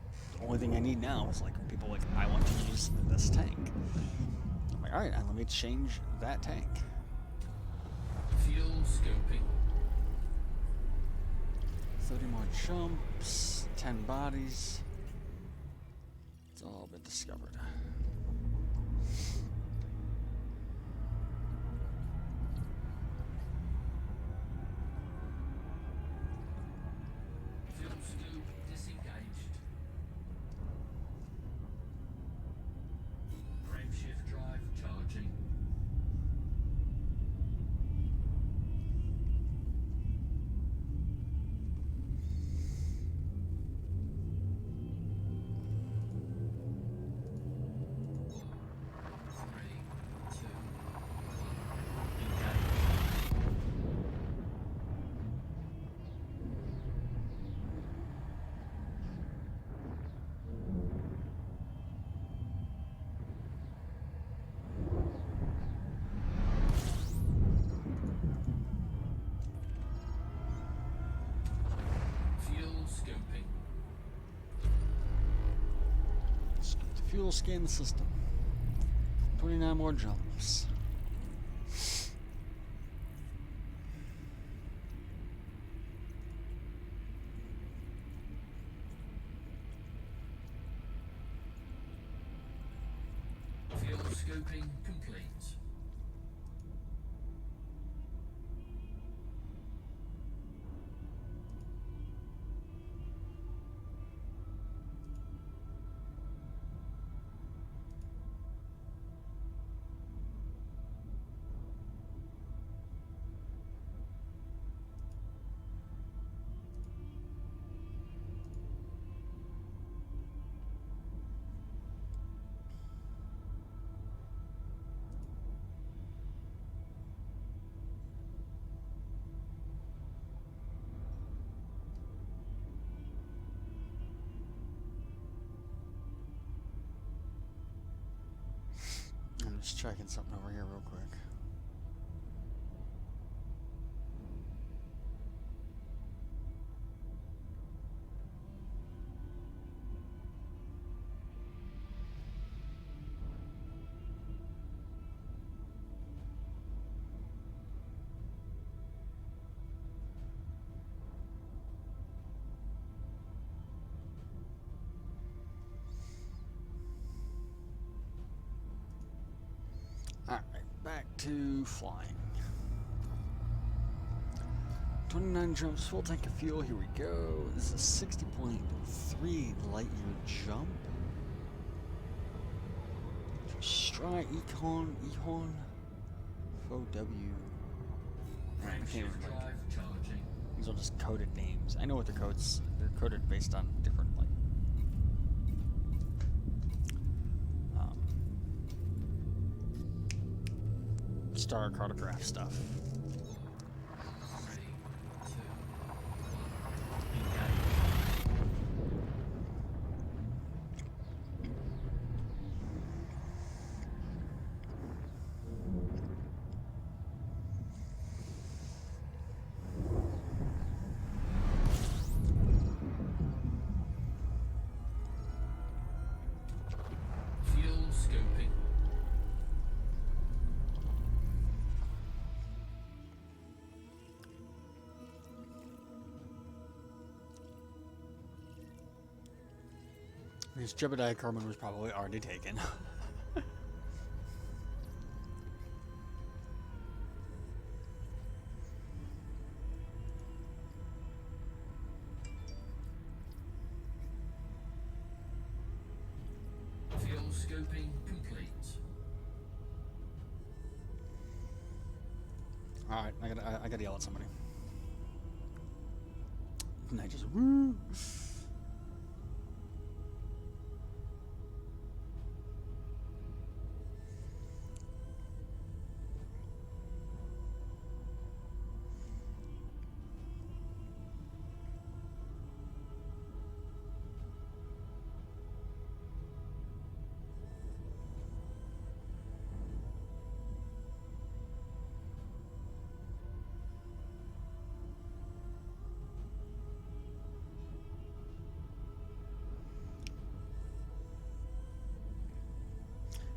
Speaker 1: only thing I need now is like people like, I want to use this tank. I'm like, all right, let me change that tank.
Speaker 2: Fuel scoping.
Speaker 1: 30 more jumps, 10 bodies. It's all been discovered.
Speaker 2: Fuel scoop disengaged. Frameshift drive charging. Scoping.
Speaker 1: Fuel scan the system. 29 more jumps.
Speaker 2: Fuel scoping complete.
Speaker 1: checking something over here real quick. Alright, back to flying. 29 jumps, full tank of fuel, here we go. This is a 60.3 light year jump. Stry, Ehon, Faux W. I can't remember.
Speaker 2: Drive charging.
Speaker 1: These are just coded names. I know what they're codes. They're coded based on different, like, star cartograph stuff.
Speaker 2: 3, 2, 1. Fuel scoping.
Speaker 1: Because Jebediah Kerman was probably already taken.
Speaker 2: Fuel scoping complete.
Speaker 1: Alright, I gotta yell at somebody. And I just woo.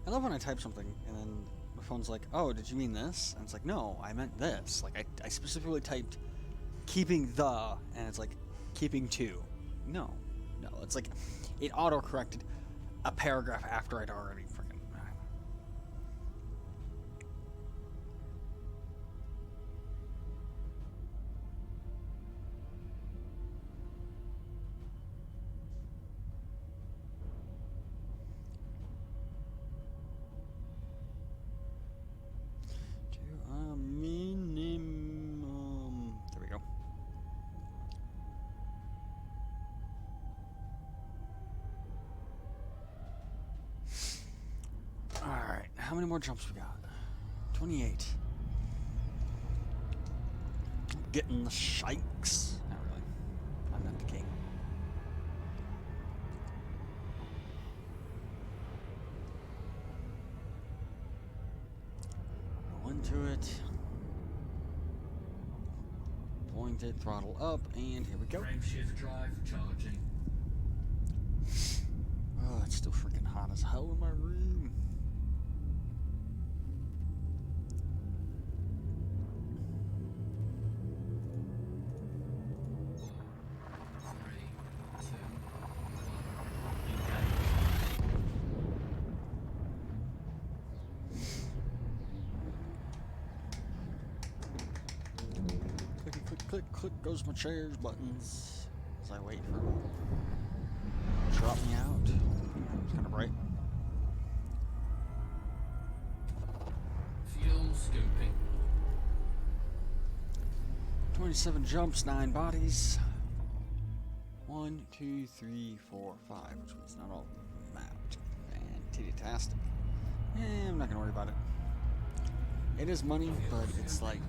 Speaker 1: I love when I type something and then my phone's like, oh, did you mean this? And it's like, no, I meant this. Like, I specifically typed keeping the, and it's like, keeping to. No. It's like, it auto-corrected a paragraph after I'd already freaking... There we go. Alright, how many more jumps we got? 28. Getting the shikes. Not really. I'm not the king. Go into it. Point it, throttle up, and here we go.
Speaker 2: Frameshift drive charging.
Speaker 1: Oh, it's still freaking hot as hell in my room. Click goes my chairs buttons as I wait for him to drop me out. It's kind of bright.
Speaker 2: Fuel scoping.
Speaker 1: 27 jumps, 9 bodies. 1, 2, 3, 4, 5, which means not all mapped. Fantastic. I'm not gonna worry about it. It is money, but it's like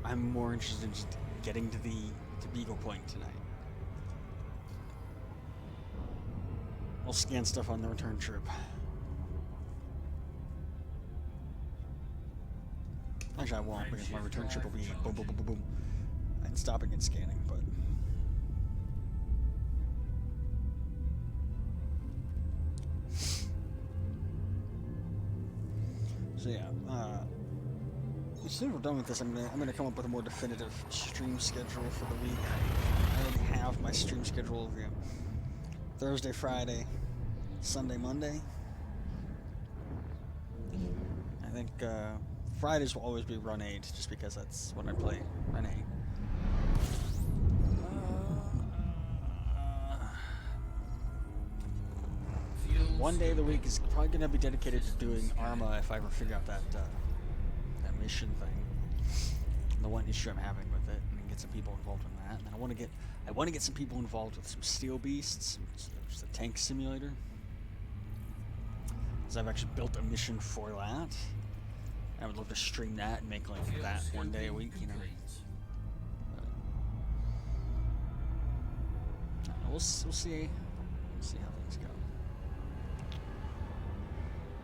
Speaker 1: I'm more interested in just getting to the Beagle Point tonight. I'll scan stuff on the return trip. Actually, I won't, because my return trip will be boom, boom, boom, boom, boom, and stopping and scanning, but... So yeah, as soon as we're done with this, I'm gonna come up with a more definitive stream schedule for the week. I already have my stream schedule of Thursday, Friday, Sunday, Monday. I think Fridays will always be Run 8, just because that's when I play Run 8. One day of the week is probably going to be dedicated to doing Arma if I ever figure out that mission thing. The one issue I'm having with it, and get some people involved in that. And then I want to get some people involved with some Steel Beasts, which is a tank simulator. Because I've actually built a mission for that. I would love to stream that and make like that one day a week, you know. We'll see. We'll see how things go.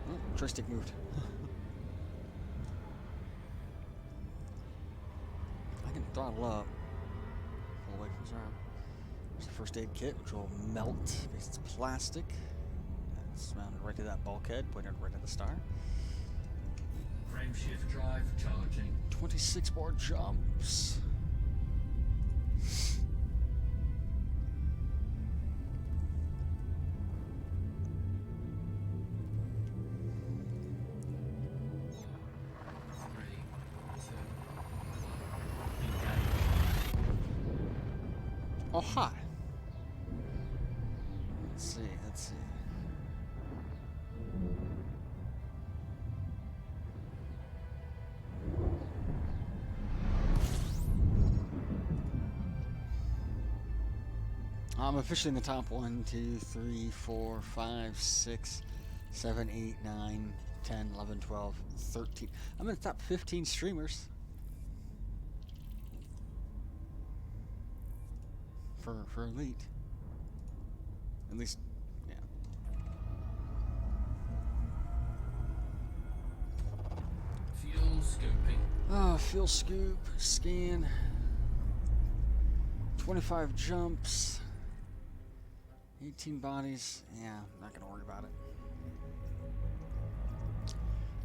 Speaker 1: Oh, joystick moved. I can throttle up. Pull away from zero. There's the first aid kit, which will melt because it's plastic. That's mounted right to that bulkhead, pointed right at the star.
Speaker 2: Frameshift drive charging.
Speaker 1: 26 bar jumps. Oh, hi. Let's see. I'm officially in the top 1, 2, 3, 4, 5, 6, 7, 8, 9, 10, 11, 12, 13. I'm in the top 15 streamers. For Elite. At least, yeah.
Speaker 2: Fuel scooping.
Speaker 1: Oh, fuel scoop, scan. 25 jumps. 18 bodies. Yeah, I'm not gonna worry about it.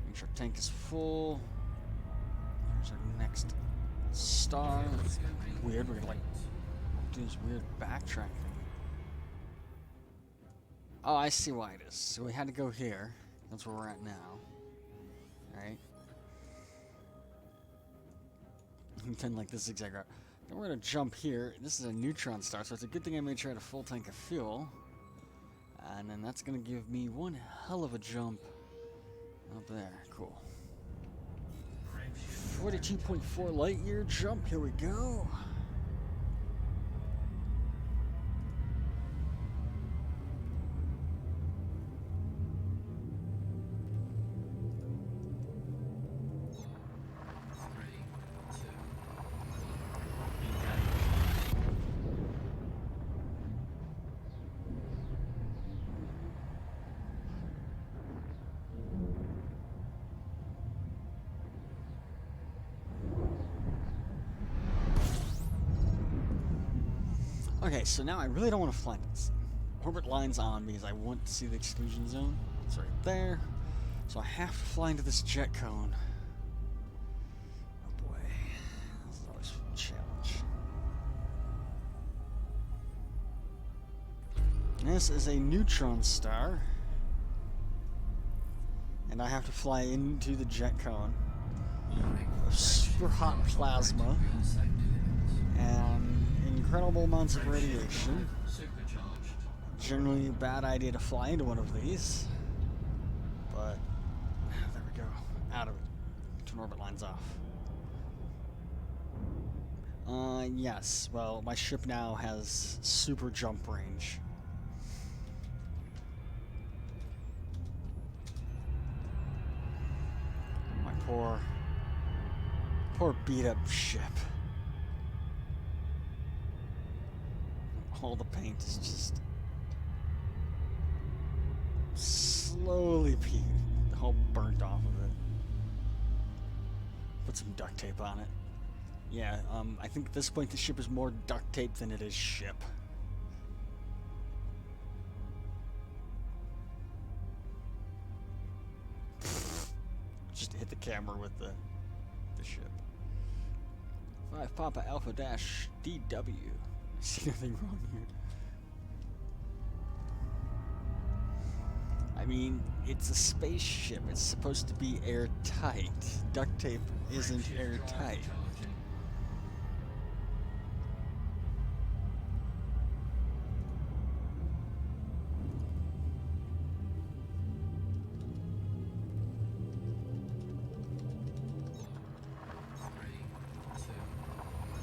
Speaker 1: Make sure tank is full. There's our next star. Weird, we're gonna like do this weird backtrack thing. Oh, I see why it is. So we had to go here. That's where we're at now. Right? Then like this exact route. Then we're gonna jump here. This is a neutron star, so it's a good thing I made sure I had a full tank of fuel. And then that's gonna give me one hell of a jump up there. Cool. 42.4 light year jump. Here we go. Okay, so now I really don't want to fly this. Orbit line's on because I want to see the exclusion zone. It's right there. So I have to fly into this jet cone. Oh boy. This is always a challenge. This is a neutron star. And I have to fly into the jet cone. Super hot plasma. And incredible amounts of radiation. Generally a bad idea to fly into one of these. But there we go. Out of it. Turn orbit lines off. Yes. Well, my ship now has super jump range. My poor beat up ship. All the paint is just be all burnt off of it. Put some duct tape on it. Yeah, I think at this point the ship is more duct tape than it is ship. Just hit the camera with the ship. 5 Papa Alpha Dash DW. See nothing wrong here. I mean, it's a spaceship. It's supposed to be airtight. Duct tape isn't
Speaker 2: Frameshift drive
Speaker 1: airtight.
Speaker 2: charging. Three, two, one.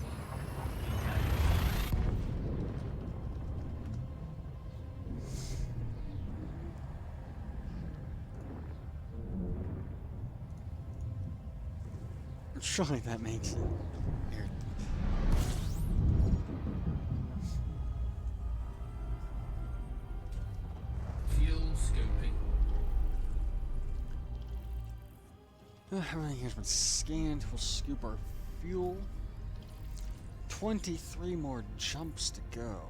Speaker 1: Surely that makes it air.
Speaker 2: Fuel scoping.
Speaker 1: Everything here's been scanned. We'll scoop our fuel. 23 more jumps to go.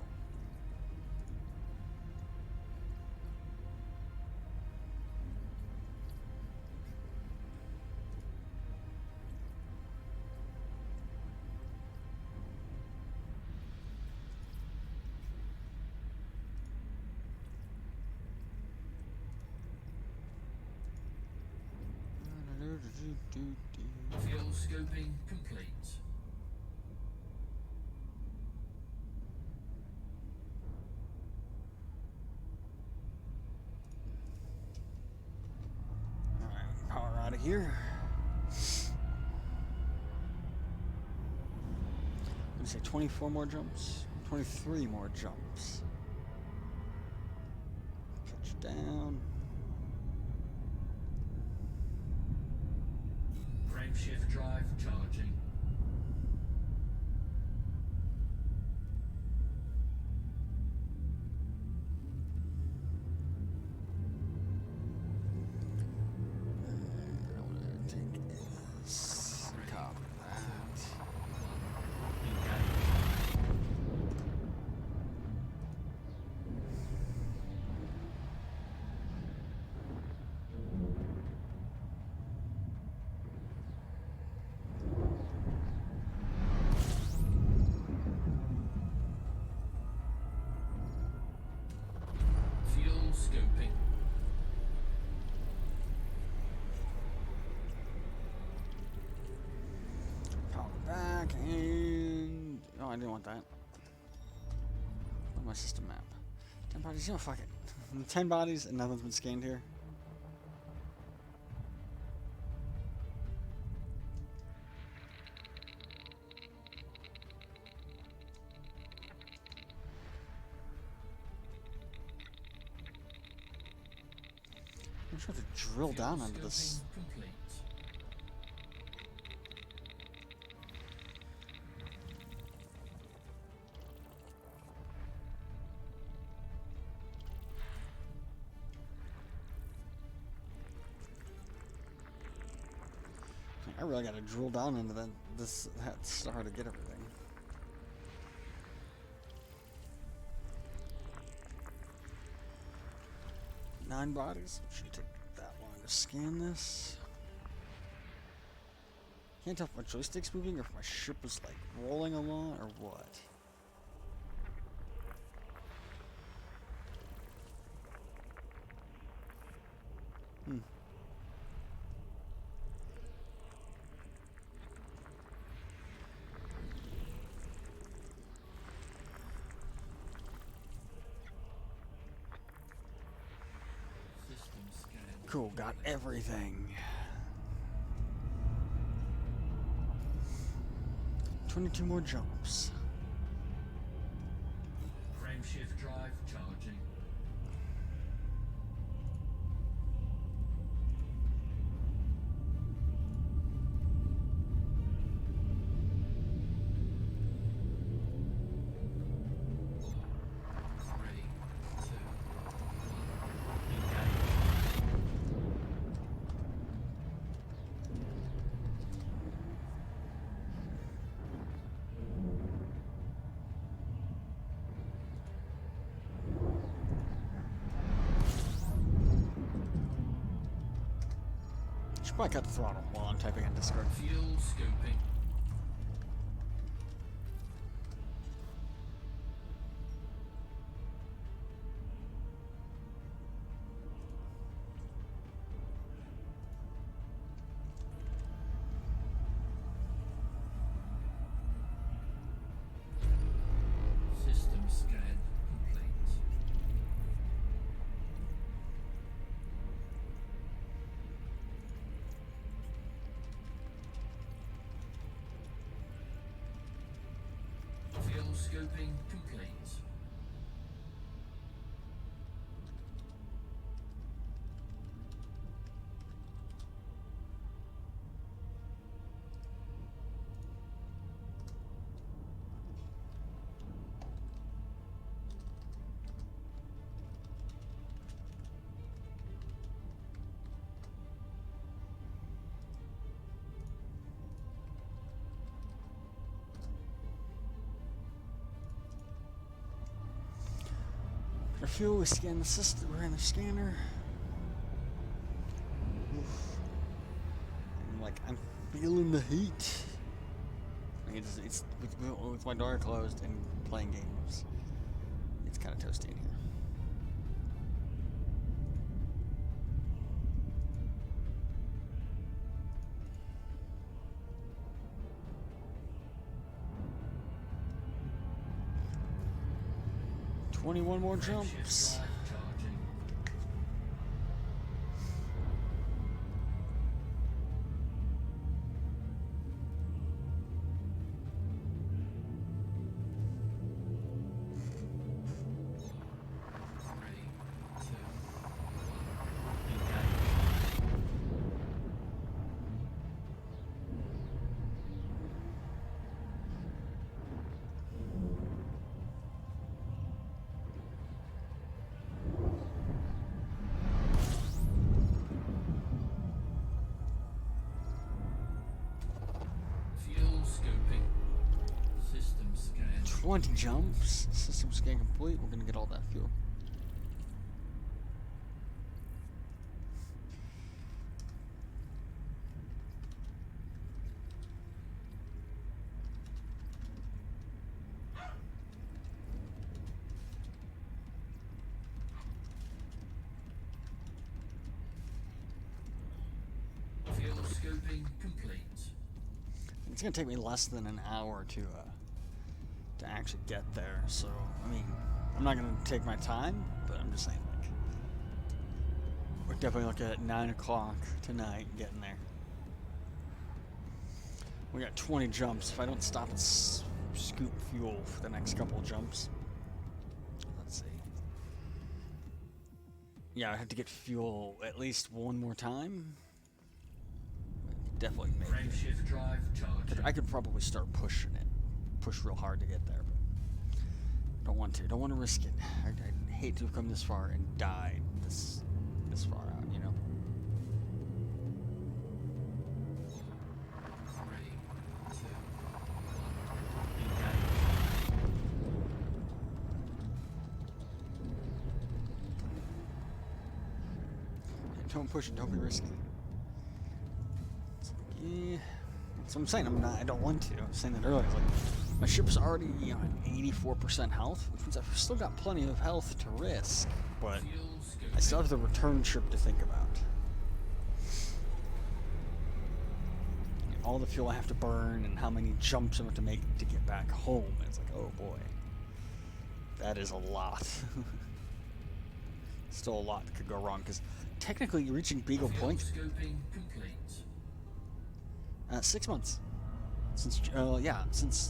Speaker 2: Fuel scoping complete.
Speaker 1: Alright, power out of here. I'm gonna say 24 more jumps. 23 more jumps. Touch down.
Speaker 2: Frameshift drive charging.
Speaker 1: I'm gonna take this. Copy that.
Speaker 2: Fuel scoping.
Speaker 1: Power back and oh, I didn't want that. Where's my system map? 10 bodies. You know, fuck it. 10 bodies and nothing's been scanned here. I'm trying to drill down
Speaker 2: Fuel
Speaker 1: onto this.
Speaker 2: scoping complete.
Speaker 1: I really gotta drill down into that star to get everything. Nine bodies. Should take that long to scan this. Can't tell if my joystick's moving or if my ship was like rolling along or what. Hmm.
Speaker 2: System scan.
Speaker 1: Cool, got everything. 22 more jumps.
Speaker 2: Frameshift drive charging. Three, two, one. Engage.
Speaker 1: should probably cut the throttle while I'm typing on Discord.
Speaker 2: Fuel scoping. System scan complete. Fuel scoping complete.
Speaker 1: For fuel, we scan the system. We're in the scanner. Oof. I'm feeling the heat. It's with my door closed and playing games. It's kind of toasty in here. One more jumps.
Speaker 2: Drive charging. Three, two, one, engage. Fuel scoping. System scan.
Speaker 1: 20 jumps. System scan complete. We're gonna get all that fuel.
Speaker 2: Fuel scoping complete.
Speaker 1: It's gonna take me less than an hour to actually get there. So I mean, I'm not gonna take my time, but I'm just saying, like, we're definitely looking at 9 o'clock tonight getting there. We got 20 jumps. If I don't stop and scoop fuel for the next couple of jumps, let's see. Yeah, I have to get fuel at least one more time. Definitely make
Speaker 2: Frame
Speaker 1: it.
Speaker 2: shift drive charging.
Speaker 1: I could probably start pushing it, push real hard to get there, but don't want to. Don't want to risk it. I'd hate to have come this far and died this far out, you know.
Speaker 2: Three, two, one, engage.
Speaker 1: Don't push it. Don't be risky. Yeah, that's what I'm saying. I don't want to. I was saying that earlier. Like, my ship's already, at 84% health, which means I've still got plenty of health to risk, but
Speaker 2: Fuel
Speaker 1: I
Speaker 2: scoping.
Speaker 1: still have the return trip to think about. All the fuel I have to burn and how many jumps I have to make to get back home. And it's like, oh boy, that is a lot. Still a lot that could go wrong because technically reaching Beagle
Speaker 2: Fuel
Speaker 1: Point.
Speaker 2: scoping complete.
Speaker 1: 6 months. Since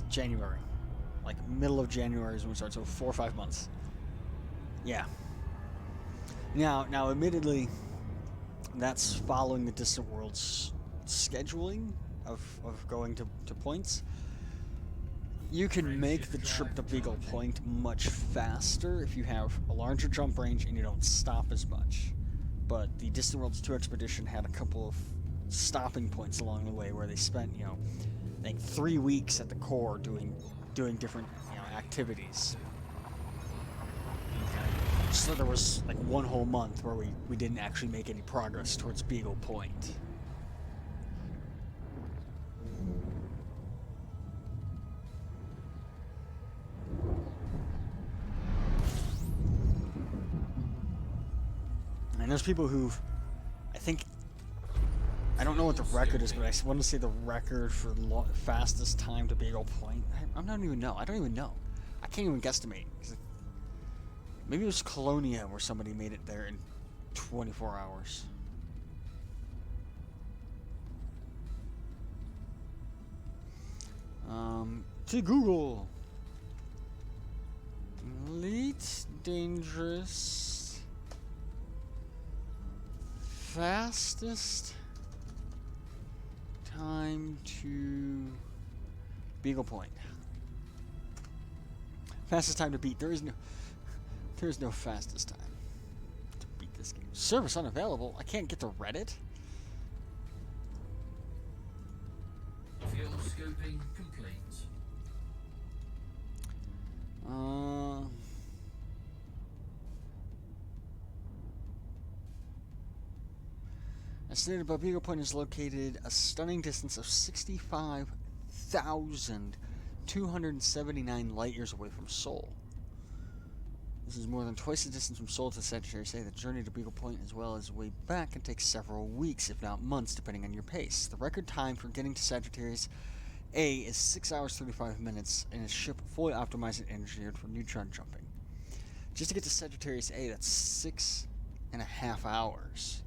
Speaker 1: January. Like middle of January is when we start, so 4 or 5 months. Yeah. Now, admittedly, that's following the Distant Worlds scheduling of going to points. You can make the trip to Beagle Point much faster if you have a larger jump range and you don't stop as much. But the Distant Worlds 2 expedition had a couple of stopping points along the way where they spent, I think 3 weeks at the core doing different, activities. So there was like one whole month where we didn't actually make any progress towards Beagle Point. And there's people who've, I think, I don't know what the record is, but I want to say the record for fastest time to Beagle Point. I don't even know. I don't even know. I can't even guesstimate. Maybe it was Colonia where somebody made it there in 24 hours. To Google. Elite Dangerous fastest time to Beagle Point. Fastest time to beat. There is no fastest time to beat this game. Service unavailable. I can't get to Reddit.
Speaker 2: Fuel scoping complete.
Speaker 1: Estimated by Beagle Point is located a stunning distance of 65,279 light years away from Seoul. This is more than twice the distance from Seoul to Sagittarius A. The journey to Beagle Point as well as way back can take several weeks, if not months, depending on your pace. The record time for getting to Sagittarius A is 6 hours 35 minutes, and a ship fully optimized and engineered for neutron jumping. Just to get to Sagittarius A, that's 6.5 hours.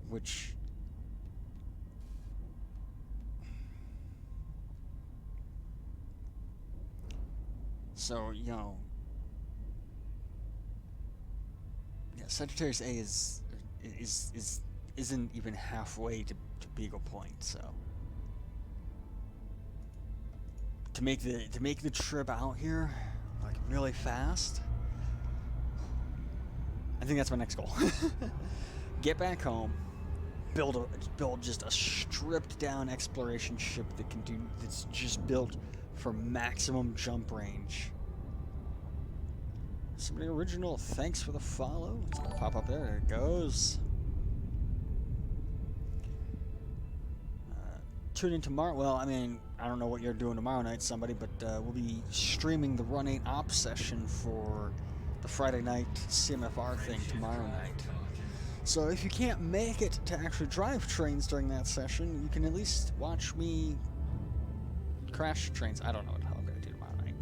Speaker 1: Which... So, you know... Yeah, Sagittarius A isn't even halfway to Beagle Point, so... To make the trip out here, like, really fast... I think that's my next goal. Get back home, build just a stripped down exploration ship that's just built for maximum jump range. Somebody original, thanks for the follow. It's gonna pop up there. There it goes. Tune in tomorrow. Well, I mean, I don't know what you're doing tomorrow night, somebody, but we'll be streaming the Run 8 Op session for the Friday night CMFR thing tomorrow night. So if you can't make it to actually drive trains during that session, you can at least watch me crash trains. I don't know what the hell I'm going to do tomorrow night.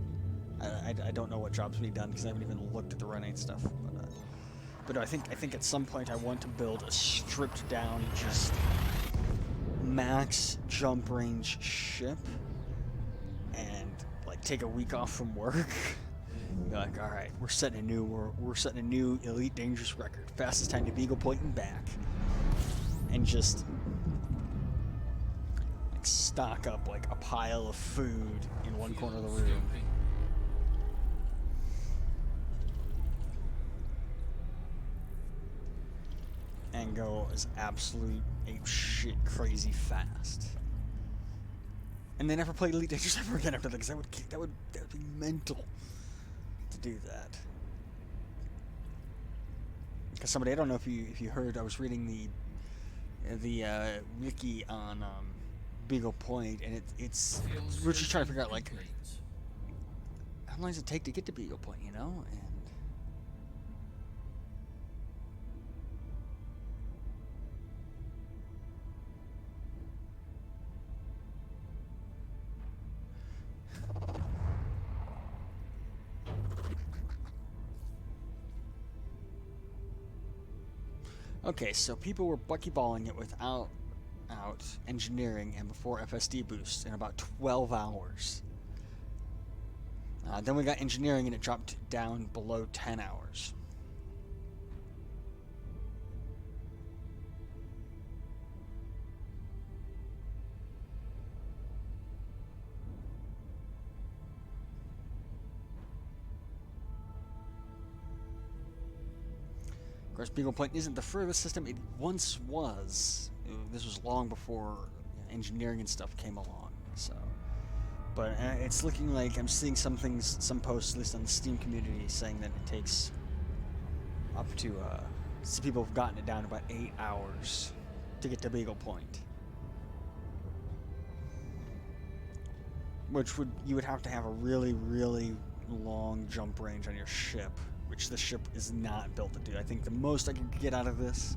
Speaker 1: I don't know what jobs will be done because I haven't even looked at the Run 8 stuff. But I think at some point I want to build a stripped down, just max jump range ship and like take a week off from work. Be like, all right, we're setting a new Elite Dangerous record, fastest time to Beagle Point and back, and just like stock up like a pile of food in one corner of the room. And go as absolute ape shit crazy fast. And then never play Elite Dangerous ever again after that, because that would be mental to do that. Because somebody, I don't know if you heard, I was reading the wiki on Beagle Point, and we're just trying to figure out like how long does it take to get to Beagle Point, you know? And okay, so people were buckyballing it without engineering and before FSD boost in about 12 hours. Then we got engineering and it dropped down below 10 hours. Of course, Beagle Point isn't the furthest system it once was. This was long before engineering and stuff came along. So, but it's looking like I'm seeing some posts, at least on the Steam community, saying that it takes up to. Some people have gotten it down to about 8 hours to get to Beagle Point, which you would have to have a really, really long jump range on your ship which this ship is not built to do. I think the most I could get out of this,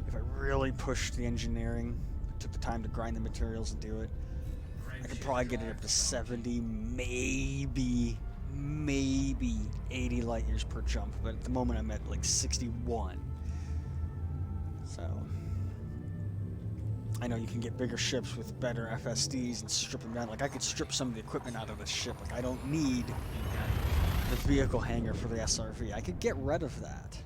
Speaker 1: if I really pushed the engineering, took the time to grind the materials and do it, I could probably get it up to 70, maybe 80 light years per jump, but at the moment I'm at like 61. So I know you can get bigger ships with better FSDs and strip them down. Like I could strip some of the equipment out of this ship. Like I don't need the vehicle hangar for the SRV. I could get rid of that.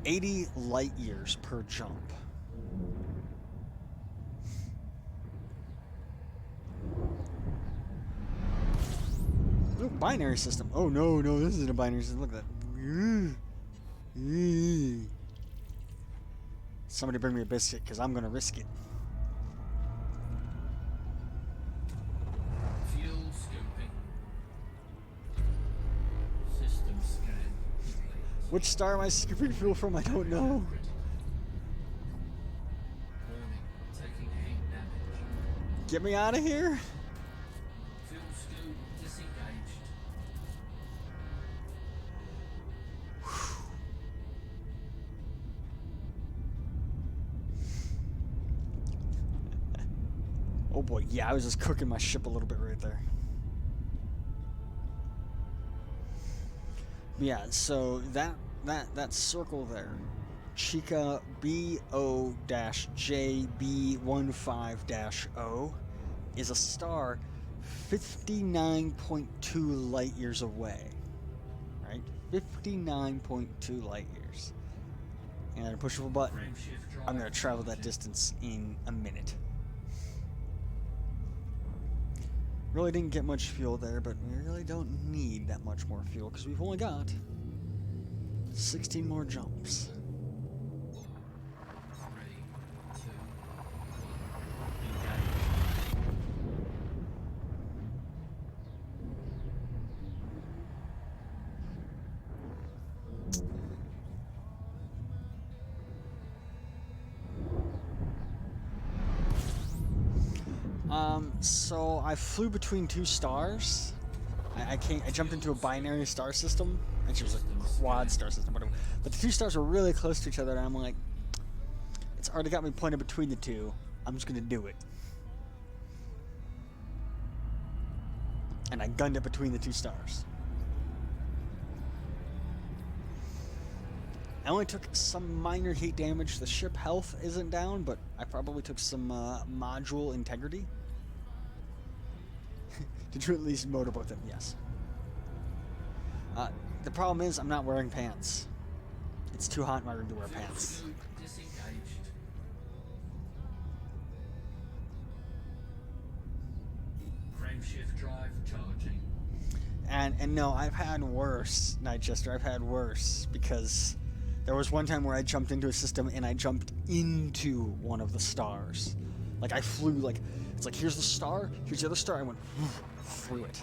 Speaker 1: 80 light years per jump. Ooh, binary system. Oh no, this isn't a binary system. Look at that. Somebody bring me a biscuit, because I'm going to risk it.
Speaker 2: Fuel scooping. System scan complete.
Speaker 1: Which star am I scooping fuel from? I don't know.
Speaker 2: Warning. Taking heat damage.
Speaker 1: Get me out of here.
Speaker 2: Fuel scoop disengaged.
Speaker 1: Oh boy, yeah, I was just cooking my ship a little bit right there. Yeah, so that circle there, Chica BO-JB15-O, is a star 59.2 light years away. Right? 59.2 light years. And I push of a button, I'm going to travel that distance in a minute. Really didn't get much fuel there, but we really don't need that much more fuel because we've only got 16 more jumps.
Speaker 2: 3, 2,
Speaker 1: 1. So I flew between two stars. I jumped into a binary star system. Actually, it was a quad star system, whatever. But the two stars were really close to each other, and I'm like, it's already got me pointed between the two. I'm just gonna do it. And I gunned it between the two stars. I only took some minor heat damage. The ship health isn't down, but I probably took some module integrity. Did you at least motorboat them? Yes. The problem is I'm not wearing pants. It's too hot in my room to wear pants.
Speaker 2: disengaged. Frameshift drive charging.
Speaker 1: And no, I've had worse, Nightchester. I've had worse because there was one time where I jumped into a system and I jumped into one of the stars. Like I flew like it's like here's the star, here's the other star. I went through it.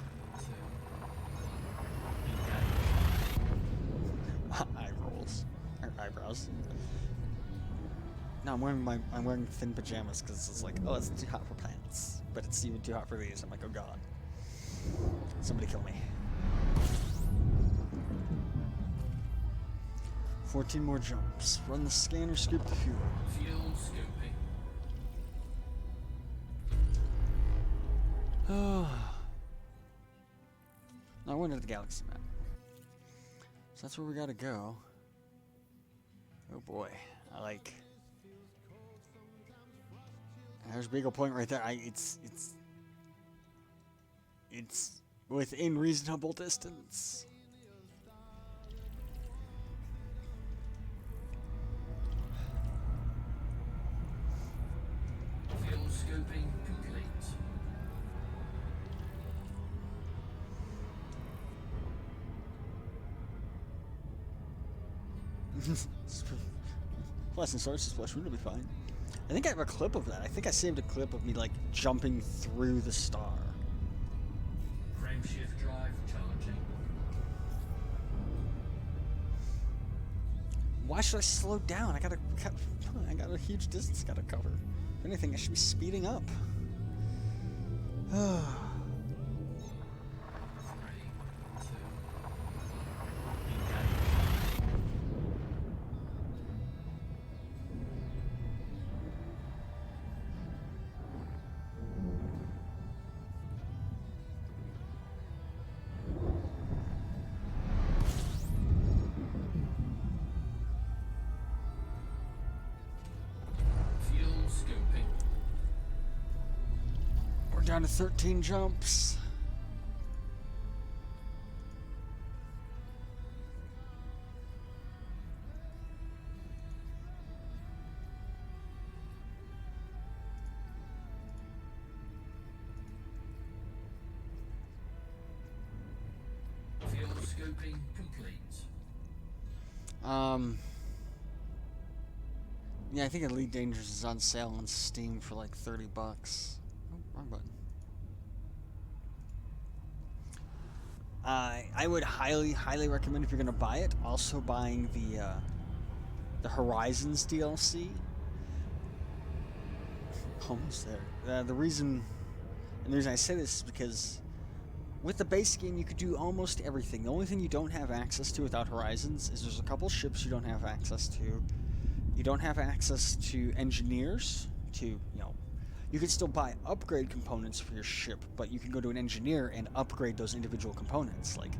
Speaker 1: Eye rolls, or eyebrows. No, I'm wearing thin pajamas because it's like, oh, it's too hot for pants, but it's even too hot for these. I'm like, oh god, somebody kill me. 14 more jumps. Run the scanner, scoop the fuel.
Speaker 2: Fuel scooping.
Speaker 1: Now I went to the galaxy map. So that's where we gotta go. Oh boy. I like. There's Beagle Point right there. It's within reasonable distance.
Speaker 2: Fuel scooping complete.
Speaker 1: Plus and source splash would be fine. I think I have a clip of that. I think I saved a clip of me like jumping through the star.
Speaker 2: Frameshift drive charging.
Speaker 1: Why should I slow down? I got a huge distance gotta cover. If anything, I should be speeding up.
Speaker 2: 3, 2,
Speaker 1: Down to 13 jumps.
Speaker 2: Fuel scoping complete.
Speaker 1: Yeah, I think Elite Dangerous is on sale on Steam for like $30. Oh, wrong button. I would highly recommend, if you're gonna buy it, also buying the Horizons DLC. Almost there. The reason I say this is because with the base game you could do almost everything. The only thing you don't have access to without Horizons is there's a couple ships you don't have access to. You don't have access to engineers. You can still buy upgrade components for your ship, but you can go to an engineer and upgrade those individual components. Like,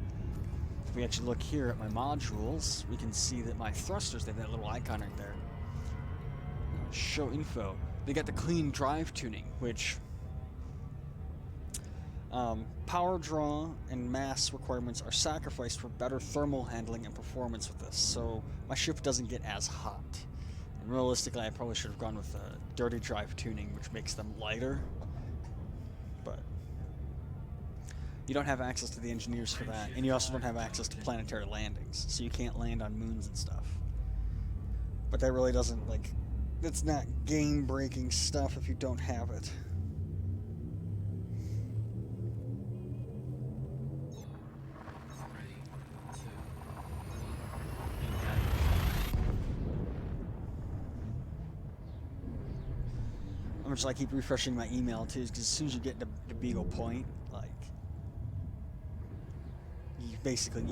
Speaker 1: if we actually look here at my modules, we can see that my thrusters, they have that little icon right there. Show info. They got the clean drive tuning, which power draw and mass requirements are sacrificed for better thermal handling and performance with this, so my ship doesn't get as hot. And realistically, I probably should have gone with dirty drive tuning, which makes them lighter, but you don't have access to the engineers for that, and you also don't have access to planetary landings, so you can't land on moons and stuff. But that really doesn't, like, that's not game-breaking stuff if you don't have it. I'm just like keep refreshing my email too, because as soon as you get to Beagle Point, like, you basically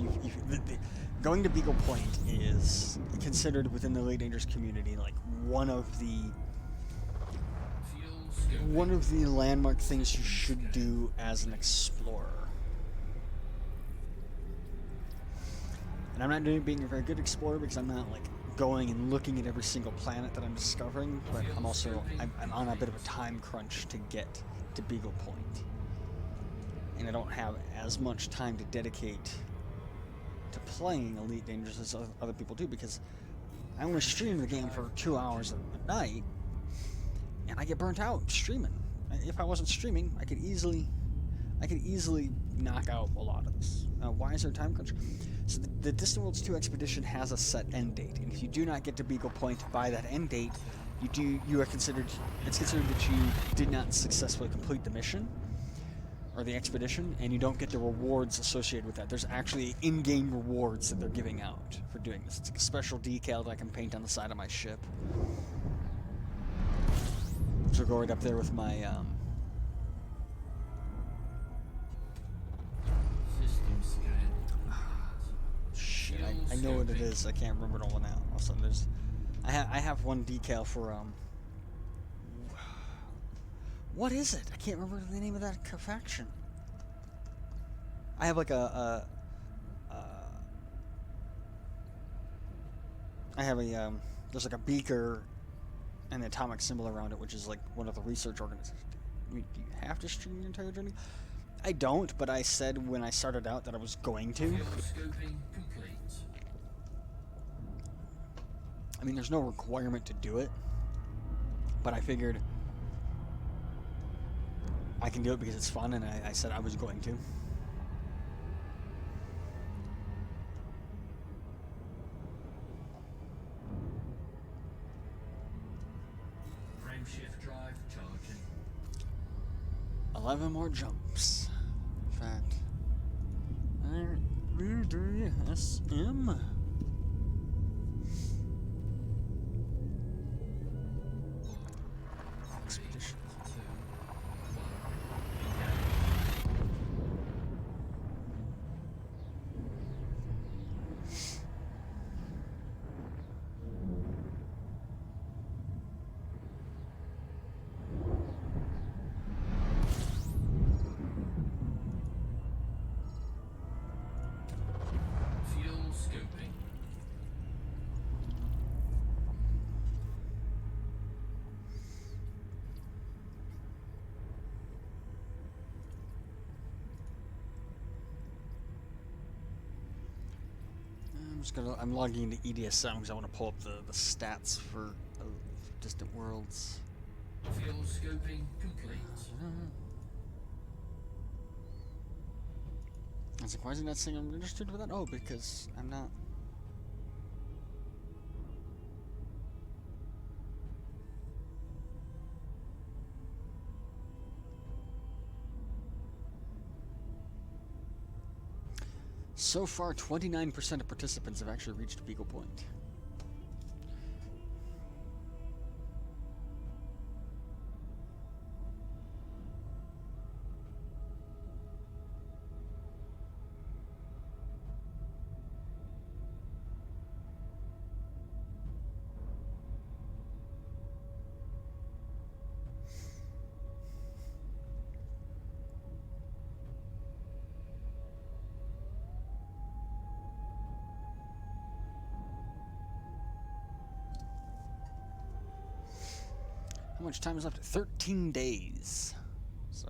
Speaker 1: going to Beagle Point is considered within the Elite Dangerous community like one of the landmark things you should do as an explorer. And I'm not being a very good explorer because I'm not like going and looking at every single planet that I'm discovering, but I'm on a bit of a time crunch to get to Beagle Point, and I don't have as much time to dedicate to playing Elite Dangerous as other people do, because I only stream the game for 2 hours a night, and I get burnt out streaming. If I wasn't streaming, I could easily knock out a lot of this. Why is there a time crunch? So the Distant Worlds 2 expedition has a set end date, and if you do not get to Beagle Point by that end date, it's considered that you did not successfully complete the mission or the expedition, and you don't get the rewards associated with that. There's actually in-game rewards that they're giving out for doing this. It's like a special decal that I can paint on the side of my ship, which will go right up there with my I know what it is. I can't remember it all now. All of a sudden, I have one decal for what is it? I can't remember the name of that faction. I have like I have a there's like a beaker and the atomic symbol around it, which is like one of the research organizations. Do you have to stream your entire journey? I don't, but I said when I started out that I was going to. I mean, there's no requirement to do it, but I figured I can do it because it's fun, and I said I was going to.
Speaker 2: Frameshift drive charging.
Speaker 1: 11 more jumps. In fact, SM. Expedition.
Speaker 2: Fuel scoping.
Speaker 1: I'm logging into EDSM because I want to pull up the stats for Distant Worlds.
Speaker 2: Fuel scoping complete.
Speaker 1: I was like, why is it not saying I'm registered for that? Oh, because I'm not. So far, 29% of participants have actually reached Beagle Point. How much time is left? 13 days. So.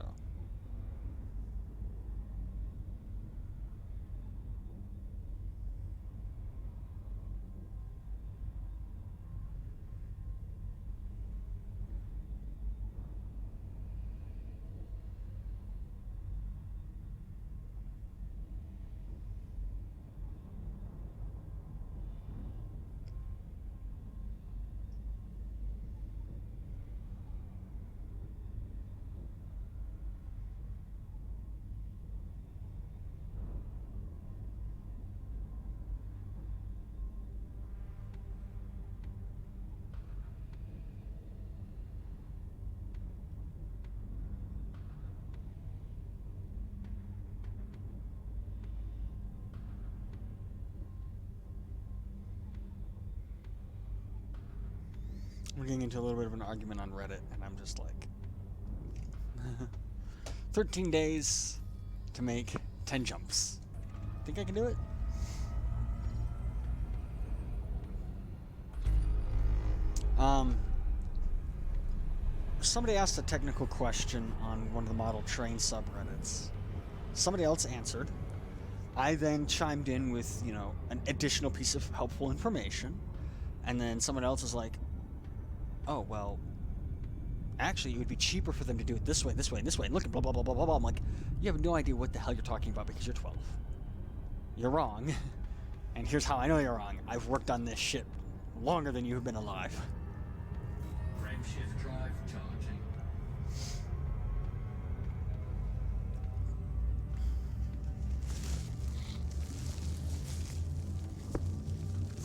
Speaker 1: We're getting into a little bit of an argument on Reddit, and I'm just like, 13 days to make 10 jumps. Think I can do it? Somebody asked a technical question on one of the model train subreddits. Somebody else answered. I then chimed in with, an additional piece of helpful information. And then someone else was like, oh, well, actually, it would be cheaper for them to do it this way, this way, and this way. And look at blah, blah, blah, blah, blah, blah. I'm like, you have no idea what the hell you're talking about because you're 12. You're wrong. And here's how I know you're wrong. I've worked on this shit longer than you have been alive.
Speaker 2: Frameshift drive charging.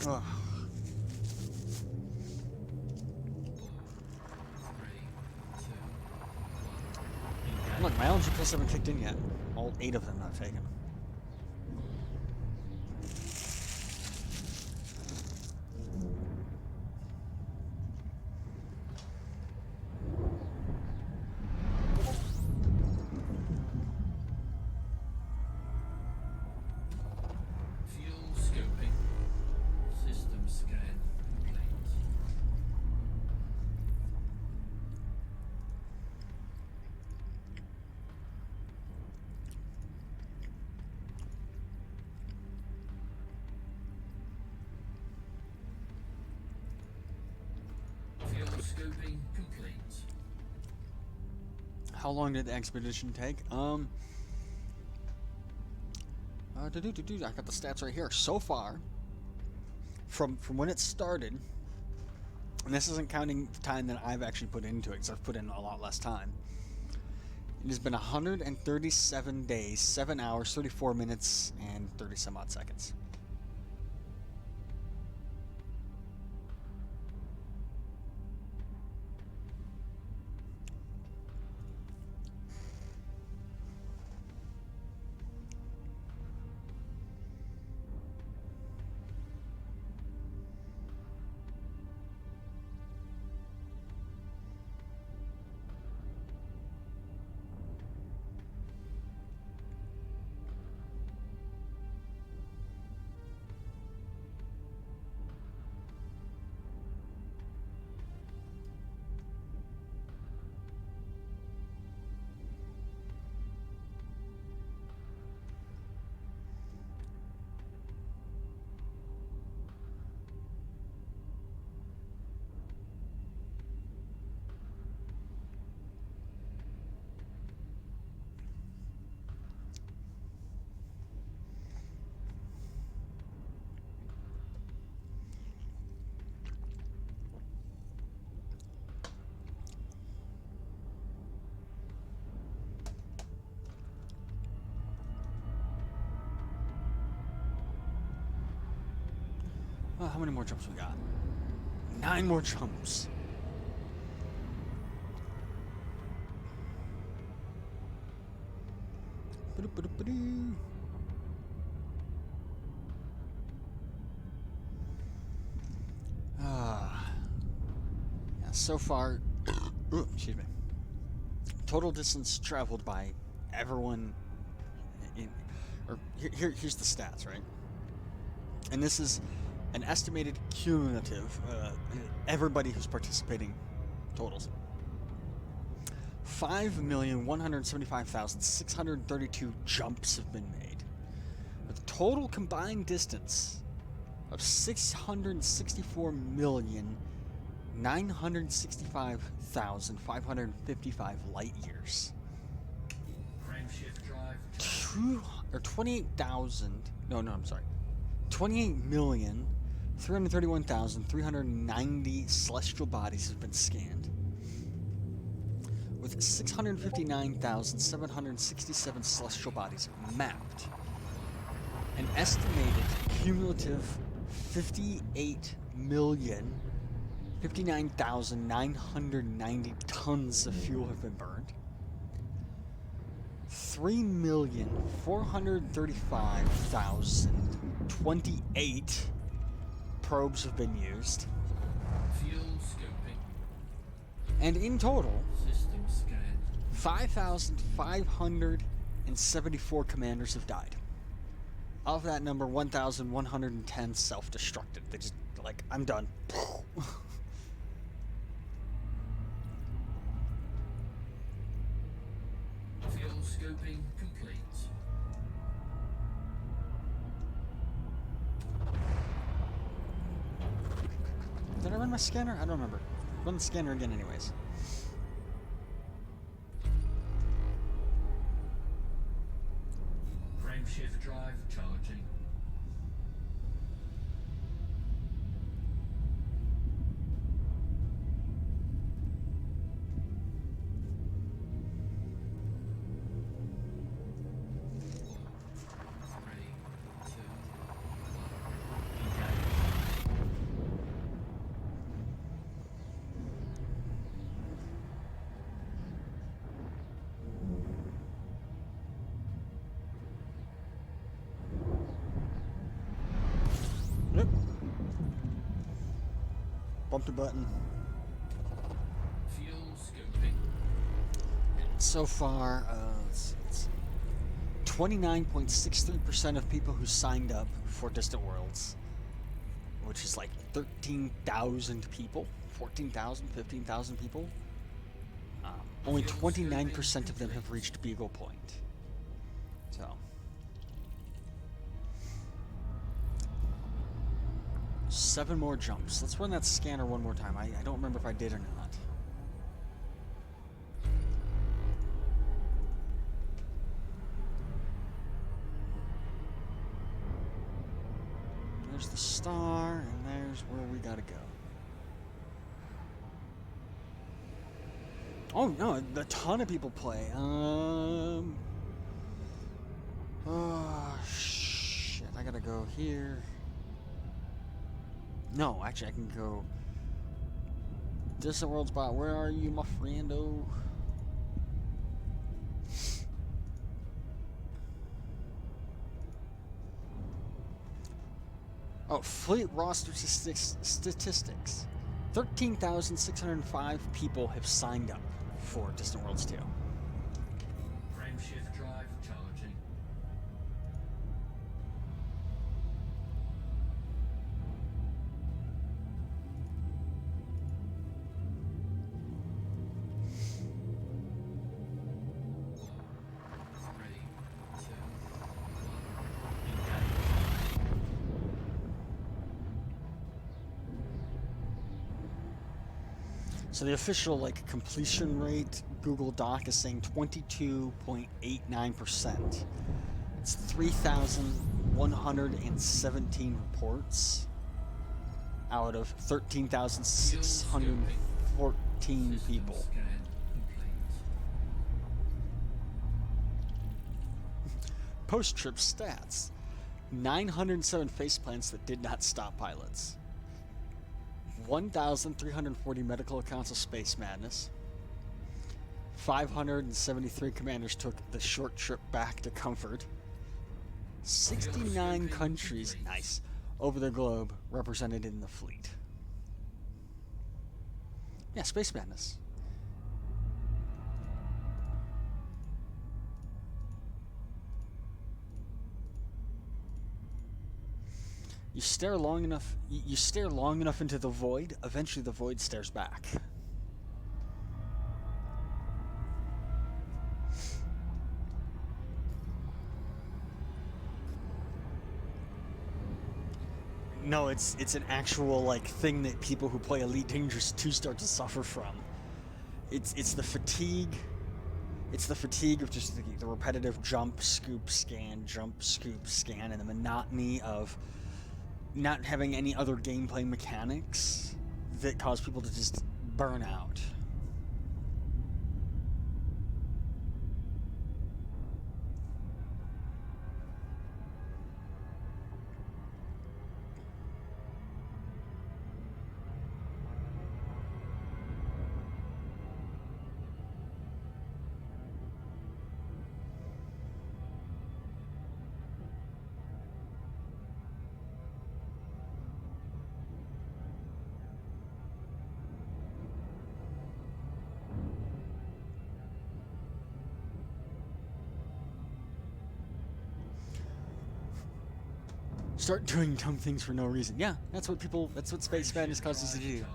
Speaker 1: Ugh.
Speaker 2: 3, 2, 1.
Speaker 1: Look, my LG Plus haven't kicked in yet. All 8 of them not taken.
Speaker 2: Fuel scoping. System scan complete. Fuel scoping complete.
Speaker 1: How long did the expedition take? I got the stats right here. So far, from when it started, and this isn't counting the time that I've actually put into it, because I've put in a lot less time. It has been 137 days, 7 hours, 34 minutes, and 30 some odd seconds. How many more jumps we got? 9 more jumps. Ba-do-ba-do-ba-do. Yeah, so far, excuse me. Total distance traveled by everyone here's the stats, right? And this is an estimated cumulative, everybody who's participating totals. 5,175,632 jumps have been made, with a total combined distance of 664,965,555 light years.
Speaker 2: Frameshift drive.
Speaker 1: 28,331,390 celestial bodies have been scanned, with 659,767 celestial bodies mapped. An estimated cumulative 58,059,990 tons of fuel have been burned. 3,435,028 probes have been used.
Speaker 2: Fuel scoping.
Speaker 1: And in total,
Speaker 2: System scan.
Speaker 1: 5,574 commanders have died. Of that number, 1,110 self-destructed. They just, like, I'm done.
Speaker 2: Fuel scoping complete.
Speaker 1: Did I run my scanner? I don't remember. Run the scanner again anyways.
Speaker 2: Frameshift drive charging. Three, two, engage.
Speaker 1: Yep. Bump the button.
Speaker 2: Fuel scoping.
Speaker 1: So far, let's see. 29.63% of people who signed up for Distant Worlds, which is like 13,000 people, 14,000, 15,000 people. Only 29% of them have reached Beagle Point. So. Seven more jumps. Let's run that scanner one more time. I don't remember if I did or not. There's the star, and there's where we gotta go. Oh no, a ton of people play. Oh shit! I gotta go here. No, actually, I can go. Distant World Spot. Where are you, my friendo? Oh, fleet roster statistics. 13,605 people have signed up for Distant Worlds 2.
Speaker 2: Frameshift drive charging. Three, two, engage.
Speaker 1: So the official completion rate Google Doc is saying 22.89%. It's 3,117 reports out of 13,614
Speaker 2: System
Speaker 1: people.
Speaker 2: scan complete.
Speaker 1: Post-trip stats. 907 faceplants that did not stop pilots. 1,340 medical accounts of space madness. 573 commanders took the short trip back to comfort. 69 countries, nice, over the globe represented in the fleet. Yeah, space madness. You stare long enough. You stare long enough into the void. Eventually, the void stares back. No, it's an actual like thing that people who play Elite Dangerous 2 start to suffer from. It's the fatigue. It's the fatigue of just the repetitive jump, scoop, scan, and the monotony of not having any other gameplay mechanics that cause people to just burn out. Start doing dumb things for no reason. Yeah, that's what space madness causes you to do.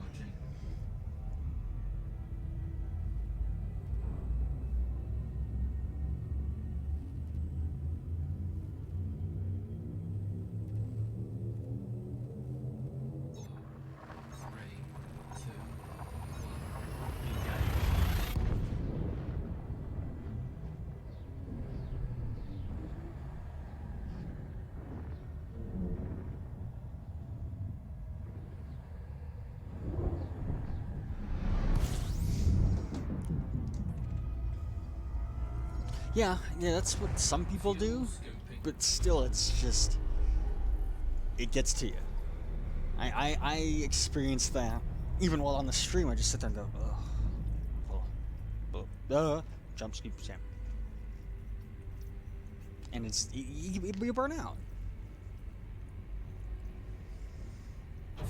Speaker 1: Yeah, that's what some people do, but still, it's just, it gets to you. I experienced that even while on the stream. I just sit there and go, jump, scoop, jam, and it's you burn out.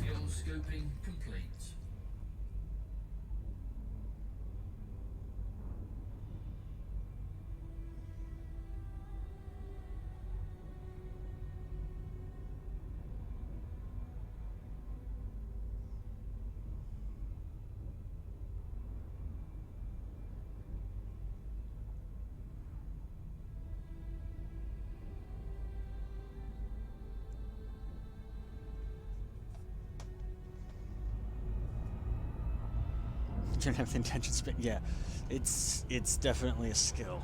Speaker 2: Fuel scoping complete.
Speaker 1: Don't have the intention to spin. Yeah, it's definitely a skill.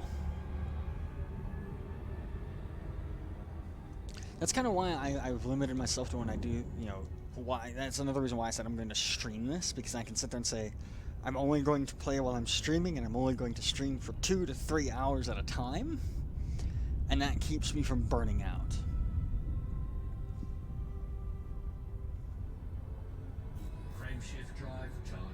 Speaker 1: That's kind of why I've limited myself to when I do, why that's another reason why I said I'm going to stream this, because I can sit there and say I'm only going to play while I'm streaming, and I'm only going to stream for 2 to 3 hours at a time, and that keeps me from burning out.
Speaker 2: Frameshift drive charging.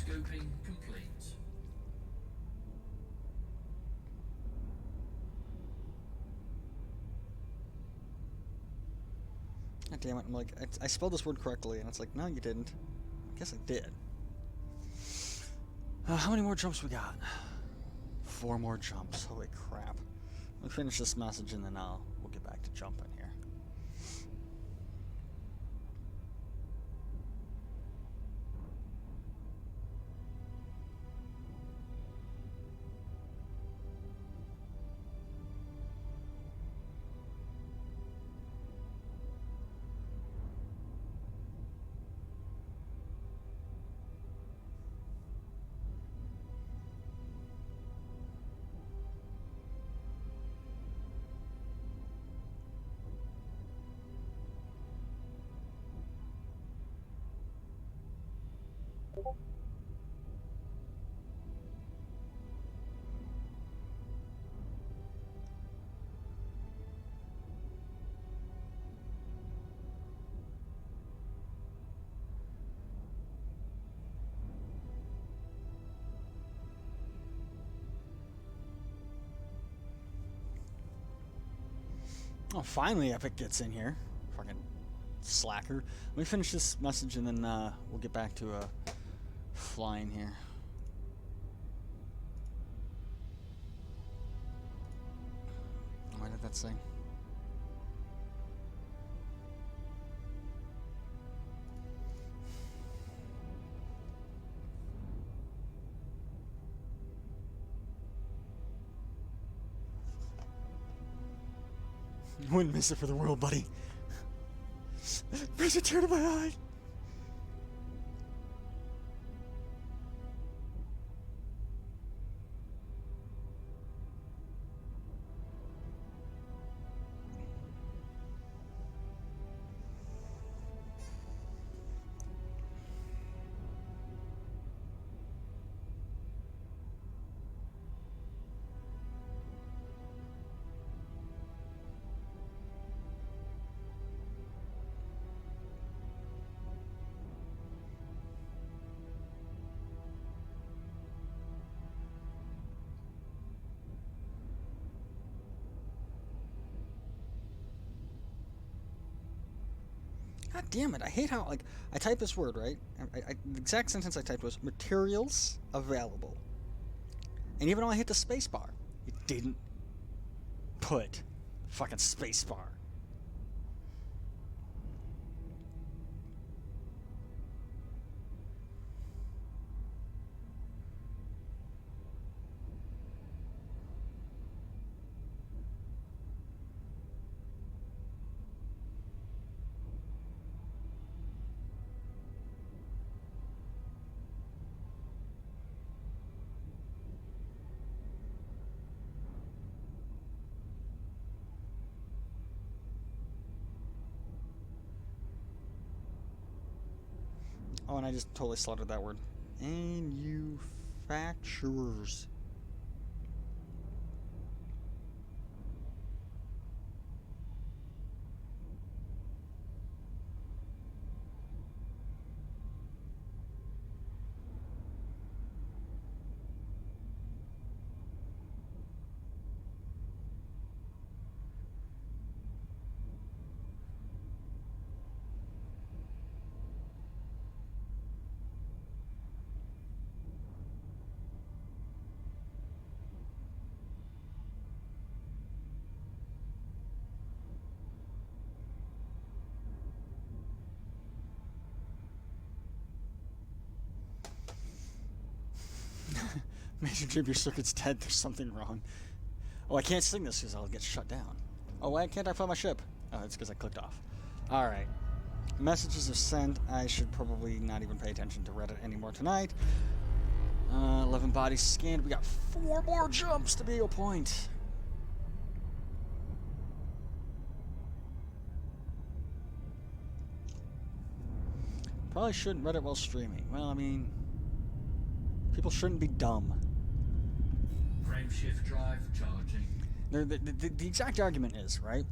Speaker 2: Scoping complete.
Speaker 1: God damn it, I'm like, I spelled this word correctly, and it's like, no, you didn't. I guess I did. How many more jumps we got? 4 more jumps. Holy crap. Let me finish this message and then we'll get back to jumping here. Oh, finally Epic gets in here. Fucking slacker. Let me finish this message and then we'll get back to flying here. What did that say? Wouldn't miss it for the world, buddy. Brings a tear to my eye. God damn it, I hate how, like, I typed this word, right? The exact sentence I typed was, materials available. And even though I hit the space bar, it didn't put fucking space bar. Oh, and I just totally slaughtered that word. Manufacturers. Major Jib, your circuit's dead. There's something wrong. Oh, I can't sing this because I'll get shut down. Oh, why can't I fly my ship? Oh, it's because I clicked off. Alright. Messages are sent. I should probably not even pay attention to Reddit anymore tonight. 11 bodies scanned. We got 4 more jumps to Beagle Point. Probably shouldn't Reddit while streaming. Well, I mean, people shouldn't be dumb.
Speaker 2: Frameshift drive charging.
Speaker 1: The exact argument is, right,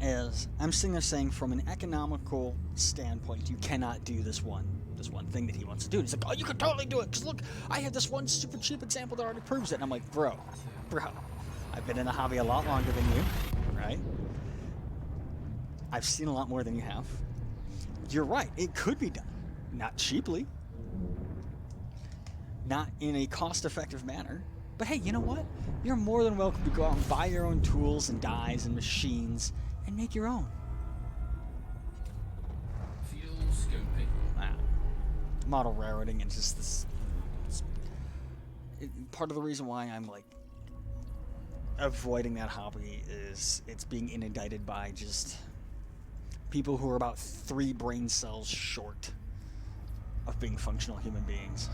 Speaker 1: is I'm sitting there saying from an economical standpoint, you cannot do this one thing that he wants to do. And he's like, oh, you could totally do it, because look, I have this one super cheap example that already proves it. And I'm like, bro, I've been in the hobby a lot longer than you, right? I've seen a lot more than you have. You're right, it could be done. Not cheaply. not in a cost-effective manner. But hey, you know what? You're more than welcome to go out and buy your own tools and dies and machines and make your own.
Speaker 2: Fuel scoping.
Speaker 1: Model rareting and just this. Part of the reason why I'm like avoiding that hobby is it's being inundated by just people who are about 3 brain cells short of being functional human beings.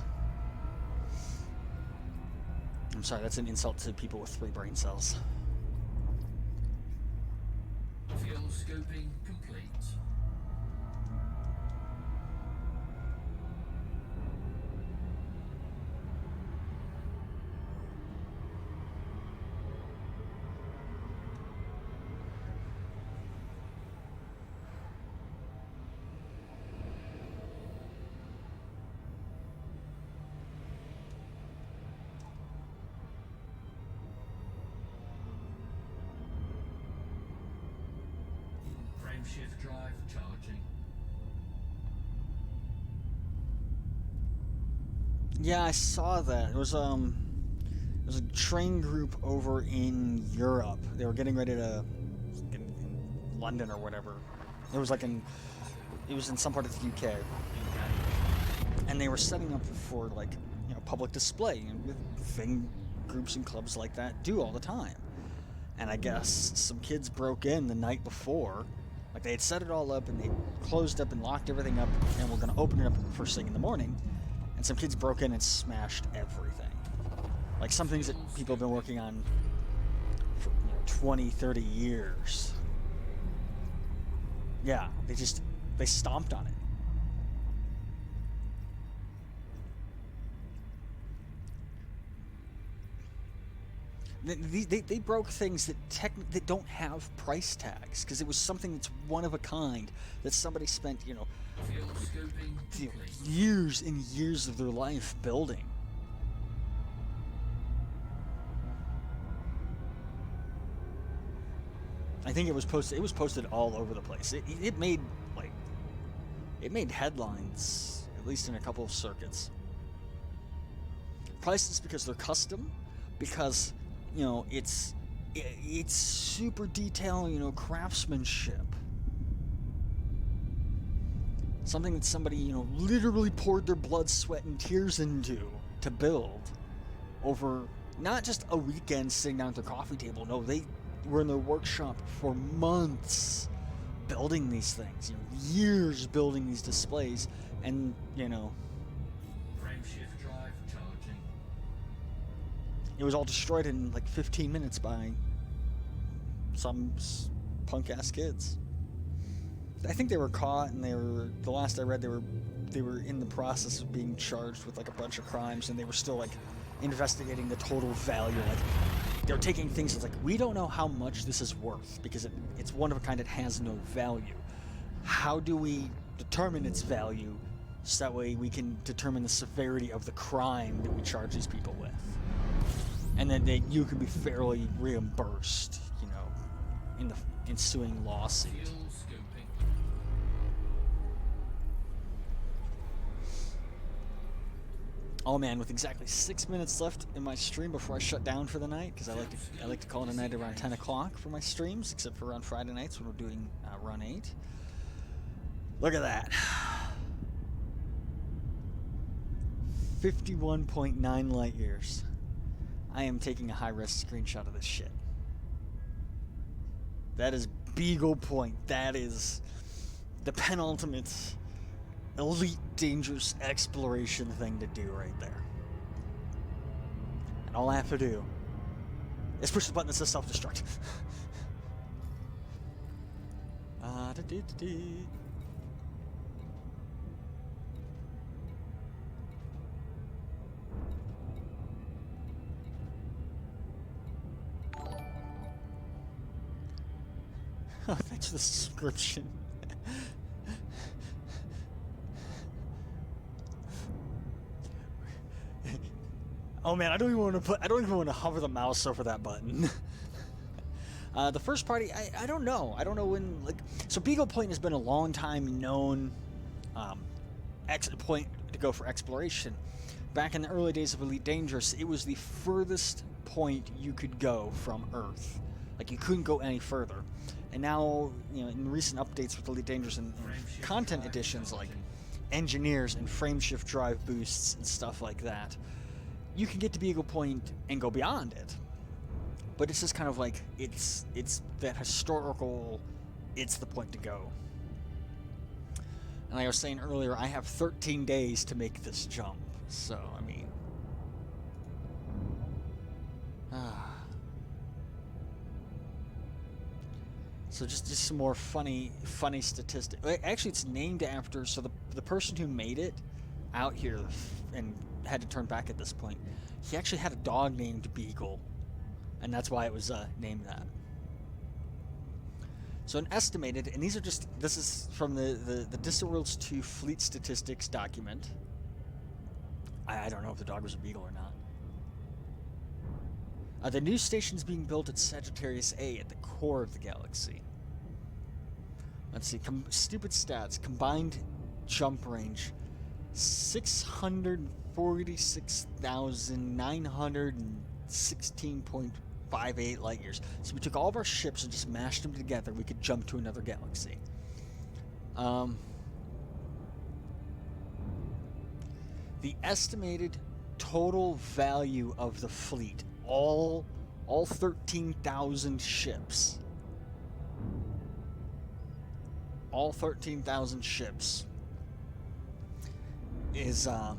Speaker 1: I'm sorry, that's an insult to people with 3 brain cells.
Speaker 2: Fuel scoping complete. Shift drive charging.
Speaker 1: Yeah, I saw that. It was a train group over in Europe. They were getting ready to in London or whatever. It was in some part of the UK, and they were setting up for public display, and with thing groups and clubs like that do all the time. And I guess some kids broke in the night before. Like, they had set it all up, and they closed up and locked everything up, and we're going to open it up first thing in the morning. And some kids broke in and smashed everything. Like, some things that people have been working on for 20, 30 years. Yeah, they stomped on it. They broke things that don't have price tags, because it was something that's one of a kind that somebody spent years and years of their life building. I think it was posted all over the place. It made headlines, at least in a couple of circuits. Priceless because they're custom, because it's super detailed, craftsmanship. Something that somebody, literally poured their blood, sweat, and tears into to build over not just a weekend sitting down at their coffee table. No, they were in their workshop for months building these things, years building these displays, and,
Speaker 2: Frameshift drive charging.
Speaker 1: it was all destroyed in 15 minutes by some punk-ass kids. I think they were caught, and the last I read, they were in the process of being charged with a bunch of crimes, and they were still investigating the total value. They're taking things that's we don't know how much this is worth, because it's one of a kind, it has no value. How do we determine its value so that way we can determine the severity of the crime that we charge these people with? And then you can be fairly reimbursed, in the ensuing lawsuit. Oh man, with exactly 6 minutes left in my stream before I shut down for the night, because I like to call it a night around 10 o'clock for my streams, except for on Friday nights when we're doing Run 8. Look at that. 51.9 light years. I am taking a high-res screenshot of this shit. That is Beagle Point. That is the penultimate elite dangerous exploration thing to do right there. And all I have to do is push the button that says self-destruct. Oh, thanks for the subscription. Oh man, I don't even want to hover the mouse over that button. The first party, I don't know. I don't know when, so Beagle Point has been a long time known point to go for exploration. back in the early days of Elite Dangerous, it was the furthest point you could go from Earth. Like, you couldn't go any further. And now, in recent updates with Elite Dangerous and content additions like engineers and frameshift drive boosts and stuff like that, you can get to Beagle Point and go beyond it. But it's just kind of like, it's that historical, it's the point to go. And like I was saying earlier, I have 13 days to make this jump. So, I mean... So just some more funny statistic. Actually, it's named after, so the person who made it out here and had to turn back at this point, he actually had a dog named Beagle, and that's why it was named that. So an estimated, and this is from the Distant Worlds 2 Fleet Statistics document. I don't know if the dog was a beagle or not. The new station's being built at Sagittarius A at the core of the galaxy. Let's see, stupid stats. Combined jump range, 646,916.58 light years. So we took all of our ships and just mashed them together. We could jump to another galaxy. The estimated total value of the fleet, all 13,000 ships, is well,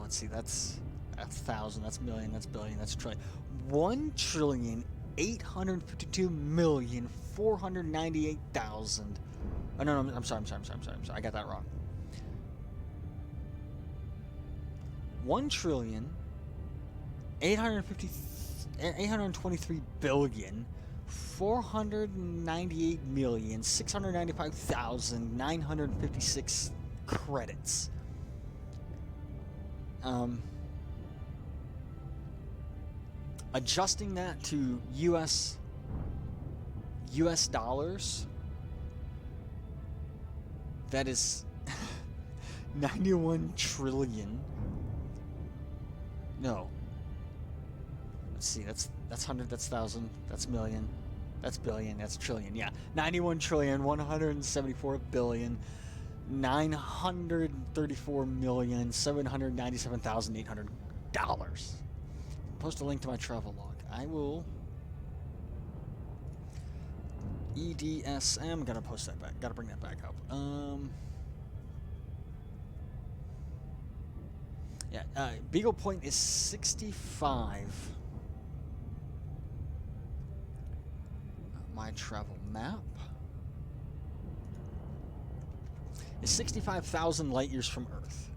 Speaker 1: let's see, that's thousand, that's million, that's billion, that's trillion. 1,852,498,000. Oh no, I'm sorry, I got that wrong. 1,823,498,695,956 credits. Adjusting that to US dollars, that is 91 trillion. No. Let's see, that's 100, that's 1,000, that's million, that's billion, that's trillion. Yeah, 91,174,934,797,800 post a link to my travel log. I will. EDSM, gotta post that back, gotta bring that back up. Yeah, Beagle Point is 65. My travel map is 65,000 light years from Earth.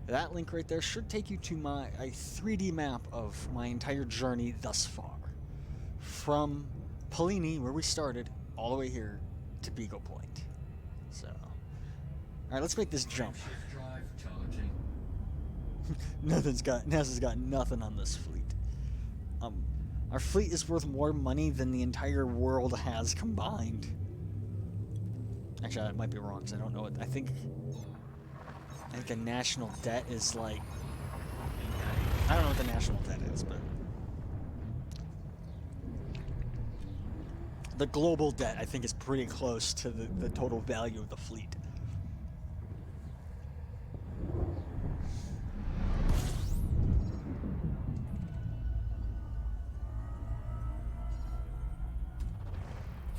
Speaker 1: That link right there should take you to a 3D map of my entire journey thus far. From Polini, where we started, all the way here to Beagle Point. So, alright, let's make this jump. NASA's got nothing on this fleet. Our fleet is worth more money than the entire world has combined. Actually, that might be wrong, because I don't know what. I think the national debt is like, I don't know what the national debt is, but the global debt, I think, is pretty close to the total value of the fleet.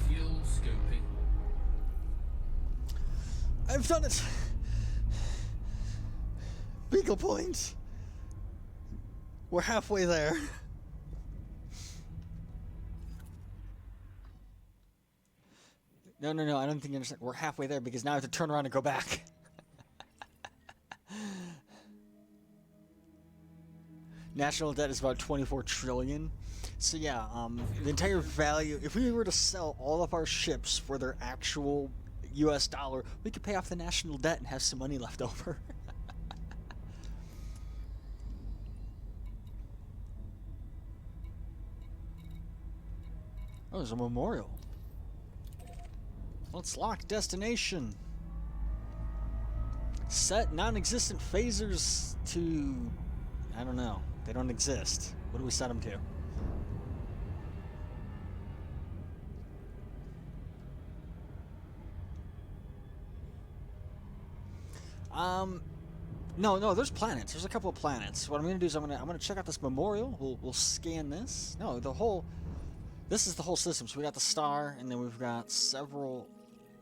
Speaker 2: Fuel scoping.
Speaker 1: I've done it! Beagle Point! We're halfway there. No, I don't think you understand. We're halfway there because now I have to turn around and go back. National debt is about 24 trillion. So yeah, the entire value, if we were to sell all of our ships for their actual US dollar, we could pay off the national debt and have some money left over. Oh, there's a memorial. Let's lock destination. Set non-existent phasers to... I don't know. They don't exist. What do we set them to? No, there's planets. There's a couple of planets. What I'm gonna do is I'm gonna check out this memorial. We'll scan this. No, this is the whole system. So we got the star, and then we've got several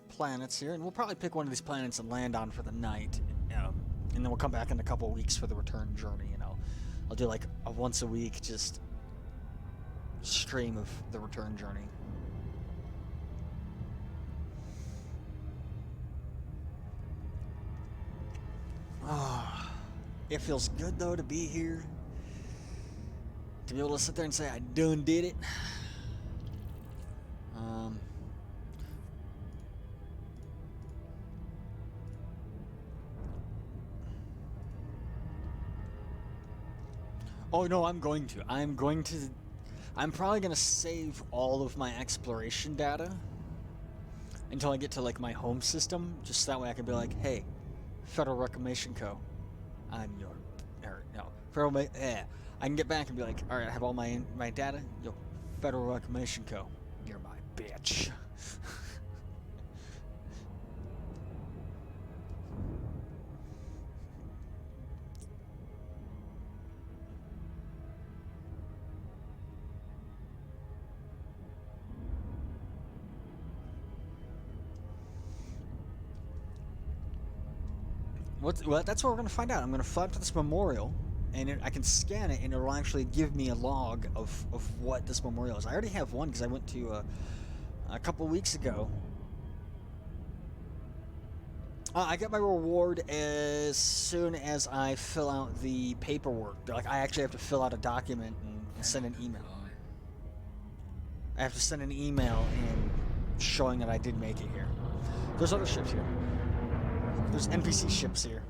Speaker 1: planets here, and we'll probably pick one of these planets and land on for the night. And then we'll come back in a couple of weeks for the return journey. I'll do like a once a week just stream of the return journey. Oh, it feels good though to be here. To be able to sit there and say I done did it. Oh no, I'm probably going to save all of my exploration data until I get to like my home system, just that way I can be like, hey, Federal Reclamation Co. I'm your, I can get back and be like, all right, I have all my data. Yo, Federal Reclamation Co. You're my bitch. Well, that's what we're going to find out. I'm going to fly up to this memorial, and I can scan it, and it'll actually give me a log of what this memorial is. I already have one because I went to a couple weeks ago. I get my reward as soon as I fill out the paperwork. Like, I actually have to fill out a document and send an email. I have to send an email and showing that I did make it here. There's other ships here. There's NPC ships here.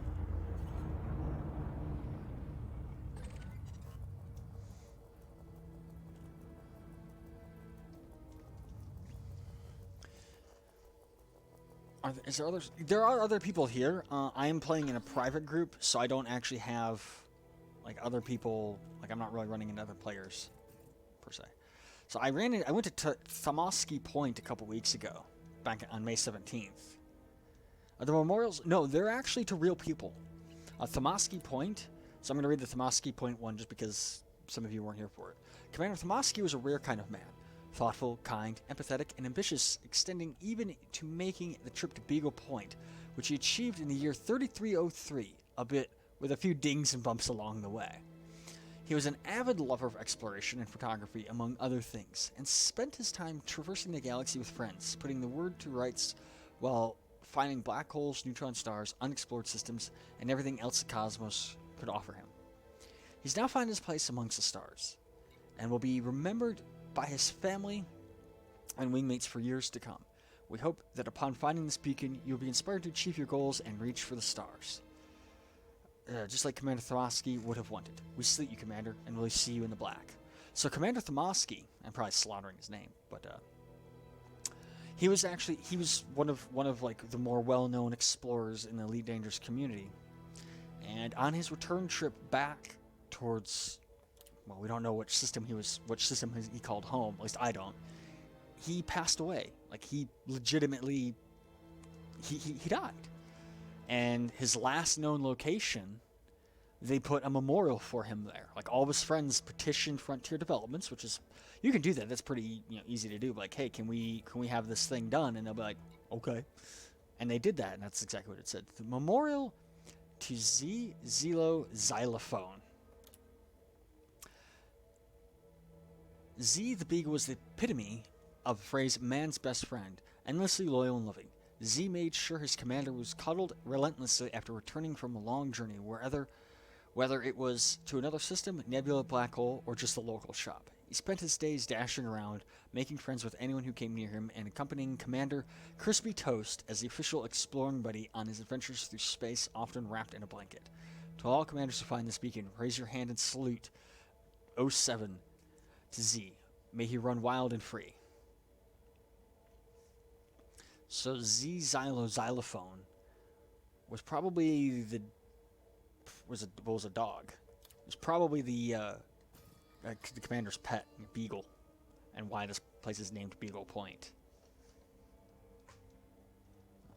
Speaker 1: Is there others? There are other people here. I am playing in a private group, so I don't actually have like other people. Like I'm not really running into other players per se. So I went to Thamoski Point a couple weeks ago, back on May 17th. The memorials, no, they're actually to real people. Thamoski Point, so I'm going to read the Thamoski Point one just because some of you weren't here for it. Commander Thamoski was a rare kind of man. Thoughtful, kind, empathetic, and ambitious, extending even to making the trip to Beagle Point, which he achieved in the year 3303, a bit with a few dings and bumps along the way. He was an avid lover of exploration and photography, among other things, and spent his time traversing the galaxy with friends, putting the word to rights while finding black holes, neutron stars, unexplored systems, and everything else the cosmos could offer him. He's now found his place amongst the stars, and will be remembered by his family and wingmates for years to come. We hope that upon finding this beacon, you'll be inspired to achieve your goals and reach for the stars. Just like Commander Thamoski would have wanted. We salute you, Commander, and we'll see you in the black. So Commander Thamoski, I'm probably slaughtering his name, but he was one of like the more well-known explorers in the Elite Dangerous community. And on his return trip back towards, well, we don't know which system he called home, at least I don't. He passed away. Like he legitimately he died. And his last known location, they put a memorial for him there. Like all of his friends petitioned Frontier Developments, which is, you can do that. That's pretty easy to do. Like, hey, can we have this thing done? And they'll be like, okay. And they did that, and that's exactly what it said. The memorial to Zelo Xylophone. Z the Beagle was the epitome of the phrase man's best friend, endlessly loyal and loving. Z made sure his commander was cuddled relentlessly after returning from a long journey, whether it was to another system, nebula, black hole, or just the local shop. He spent his days dashing around, making friends with anyone who came near him, and accompanying Commander Crispy Toast as the official exploring buddy on his adventures through space, often wrapped in a blanket. To all commanders who find this beacon, raise your hand and salute 07 to Z. May he run wild and free. So Z Xylophone was probably the was a dog. It was probably the commander's pet, Beagle, and why this place is named Beagle Point.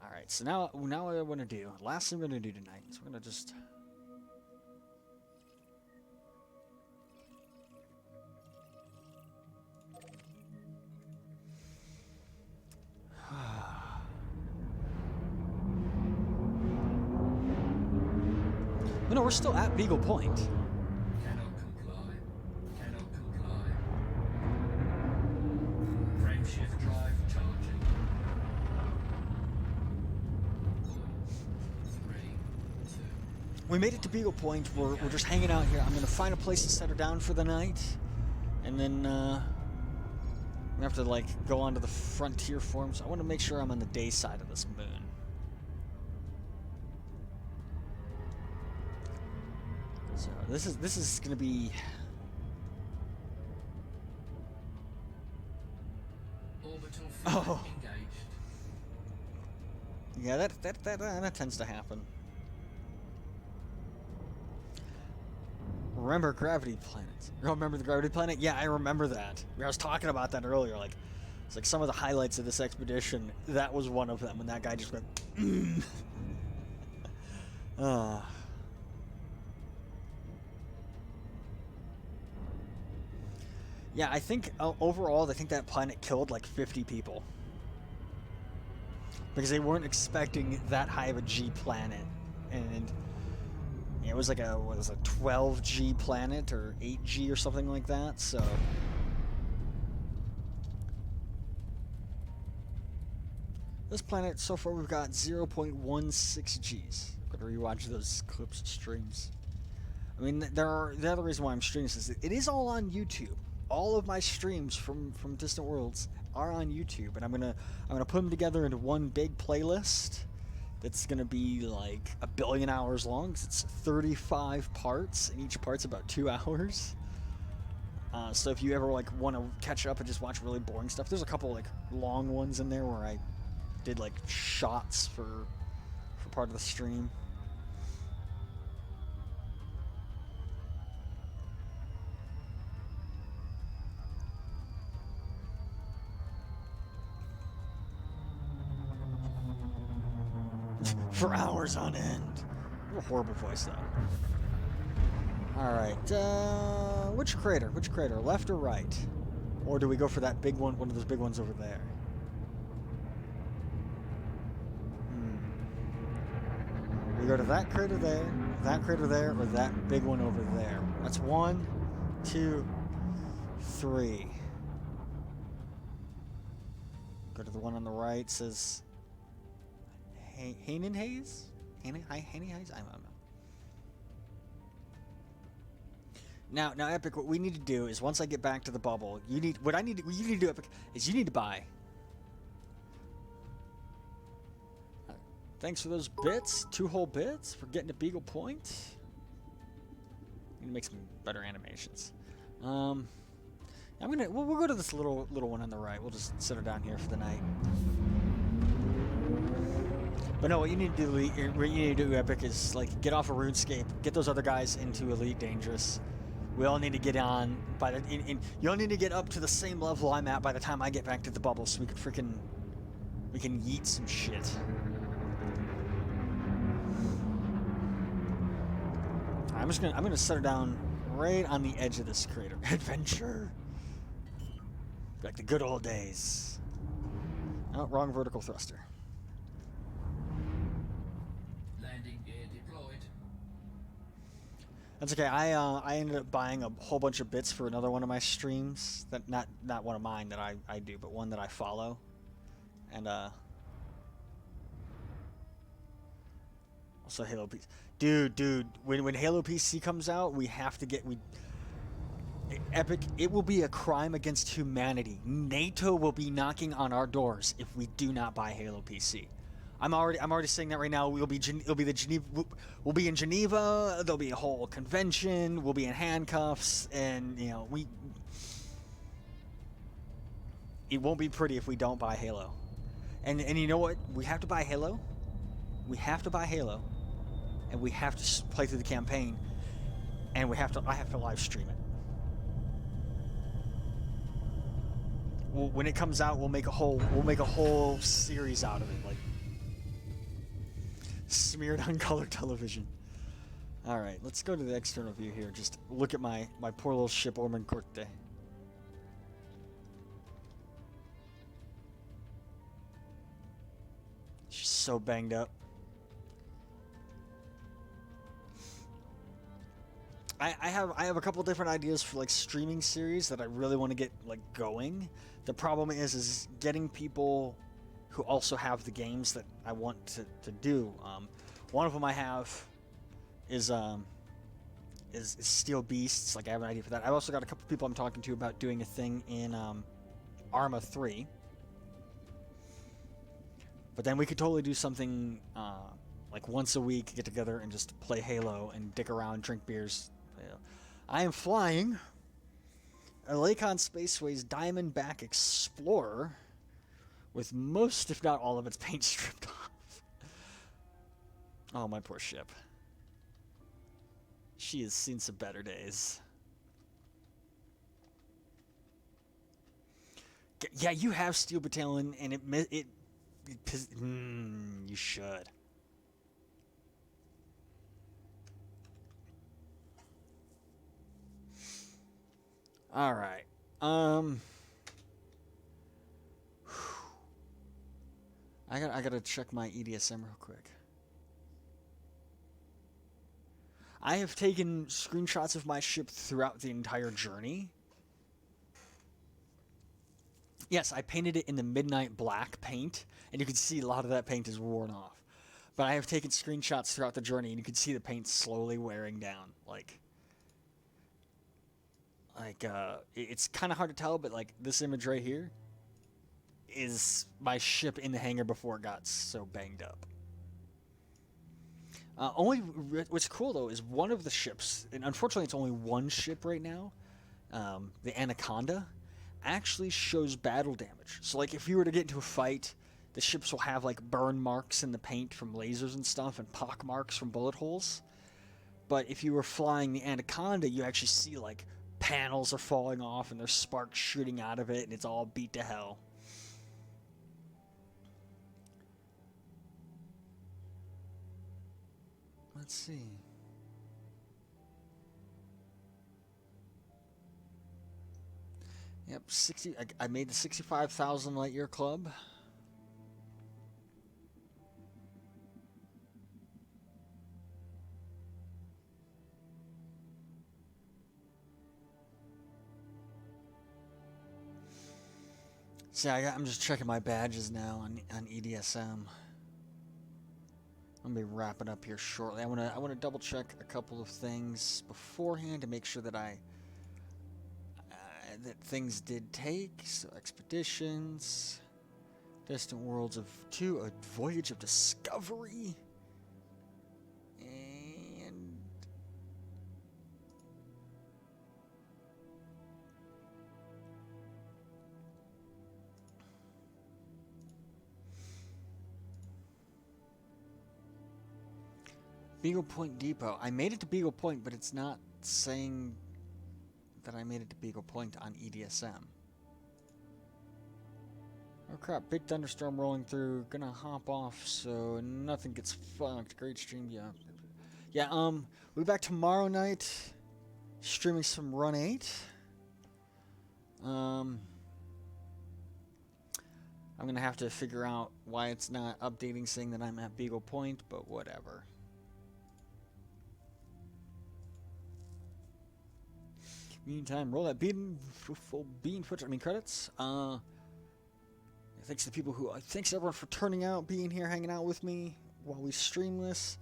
Speaker 1: All right, so now what I want to do, last thing we're gonna do tonight is we're gonna just. No, we're still at Beagle Point.
Speaker 2: Cannot comply. Cannot comply. Frameshift drive charging. 3, 2.
Speaker 1: We made it to Beagle Point. We're just hanging out here. I'm gonna find a place to set her down for the night, and then we have to like go onto the frontier forms. I want to make sure I'm on the day side of this moon. So this is gonna be.
Speaker 2: Orbital
Speaker 1: Oh.
Speaker 2: field engaged.
Speaker 1: Yeah, that tends to happen. Remember gravity planets? You remember the gravity planet? Yeah, I remember that. I was talking about that earlier. Like, it's like some of the highlights of this expedition. That was one of them, and that guy just went. Yeah, I think overall, I think that planet killed like 50 people because they weren't expecting that high of a G planet, and it was like a 12G planet or 8G or something like that. So this planet so far we've got 0.16 Gs. Gotta rewatch those clips and streams. I mean, the other reason why I'm streaming this is it is all on YouTube. All of my streams from Distant Worlds are on YouTube, and I'm gonna put them together into one big playlist that's gonna be like 1 billion hours long. 'Cause it's 35 parts, and each part's about 2 hours. So if you ever like want to catch up and just watch really boring stuff, there's a couple like long ones in there where I did like shots for part of the stream. For hours on end. What a horrible voice, though. Alright, which crater? Which crater? Left or right? Or do we go for that big one of those big ones over there? We go to that crater there, or that big one over there. That's 1, 2, 3. Go to the one on the right, says Hanen Hayes? Hanen Hayes? I don't know. Now, Epic, what we need to do is once I get back to the bubble, what you need to do, Epic, is you need to buy. Thanks for those bits, 2 whole bits for getting to Beagle Point. Need to make some better animations. We'll go to this little one on the right. We'll just sit her down here for the night. But no, what you need to do, Epic, is like get off of RuneScape, get those other guys into Elite Dangerous. We all need to get on you all need to get up to the same level I'm at by the time I get back to the bubble, so we can yeet some shit. I'm gonna set her down right on the edge of this crater. Adventure, like the good old days. Oh, wrong vertical thruster.
Speaker 2: Landing gear deployed.
Speaker 1: That's okay. I ended up buying a whole bunch of bits for another one of my streams. That not one of mine that I do, but one that I follow. And also Halo PC. Dude, when Halo PC comes out, we have to get Epic. It will be a crime against humanity. NATO will be knocking on our doors if we do not buy Halo PC. I'm already saying that right now. We'll be in Geneva. There'll be a whole convention. We'll be in handcuffs, and it won't be pretty if we don't buy Halo. And you know what? We have to buy Halo we have to buy Halo, and we have to play through the campaign, and I have to live stream it. When it comes out, we'll make a whole series out of it, like smeared on color television. All right, let's go to the external view here. Just look at my poor little ship, Orman Corte. She's so banged up. I have a couple different ideas for like streaming series that I really want to get like going. The problem is getting people who also have the games that I want to do. One of them I have is Steel Beasts. Like I have an idea for that. I've also got a couple people I'm talking to about doing a thing in Arma 3. But then we could totally do something like once a week, get together and just play Halo and dick around, drink beers. I am flying a Lakon Spaceway's Diamondback Explorer with most, if not all, of its paint stripped off. Oh, my poor ship. She has seen some better days. Yeah, you have Steel Battalion, and you should. All right. I gotta check my EDSM real quick. I have taken screenshots of my ship throughout the entire journey. Yes, I painted it in the midnight black paint, and you can see a lot of that paint is worn off. But I have taken screenshots throughout the journey, and you can see the paint slowly wearing down. It's kind of hard to tell, but like this image right here is my ship in the hangar before it got so banged up. What's cool though is one of the ships, and unfortunately it's only one ship right now, the Anaconda, actually shows battle damage. So like if you were to get into a fight, the ships will have like burn marks in the paint from lasers and stuff, and pock marks from bullet holes. But if you were flying the Anaconda, you actually see like panels are falling off and there's sparks shooting out of it, and it's all beat to hell. Let's see. Yep, 60. I made the 65,000 light year club. See, I'm just checking my badges now on EDSM. I'm gonna be wrapping up here shortly. I wanna double check a couple of things beforehand to make sure that that things did take. So expeditions, distant worlds of 2, a voyage of discovery, and Beagle Point Depot. I made it to Beagle Point, but it's not saying that I made it to Beagle Point on EDSM. Oh crap, big thunderstorm rolling through. Gonna hop off so nothing gets fucked. Great stream, yeah. Yeah, we'll be back tomorrow night streaming some Run 8. I'm gonna have to figure out why it's not updating saying that I'm at Beagle Point, but whatever. Meantime, roll that bean footage. I mean credits. Thanks to people thanks everyone for turning out, being here, hanging out with me while we stream this.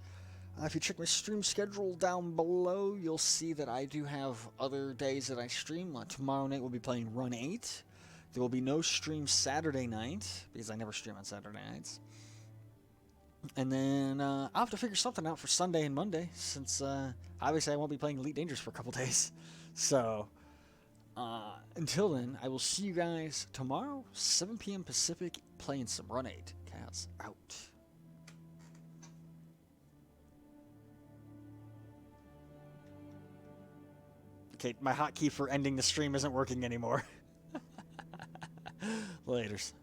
Speaker 1: If you check my stream schedule down below, you'll see that I do have other days that I stream. Tomorrow night we'll be playing Run 8. There will be no stream Saturday night because I never stream on Saturday nights. And then I'll have to figure something out for Sunday and Monday, since obviously I won't be playing Elite Dangerous for a couple days. So, until then, I will see you guys tomorrow, 7 p.m. Pacific, playing some Run 8. Cats out. Okay, my hotkey for ending the stream isn't working anymore. Laters.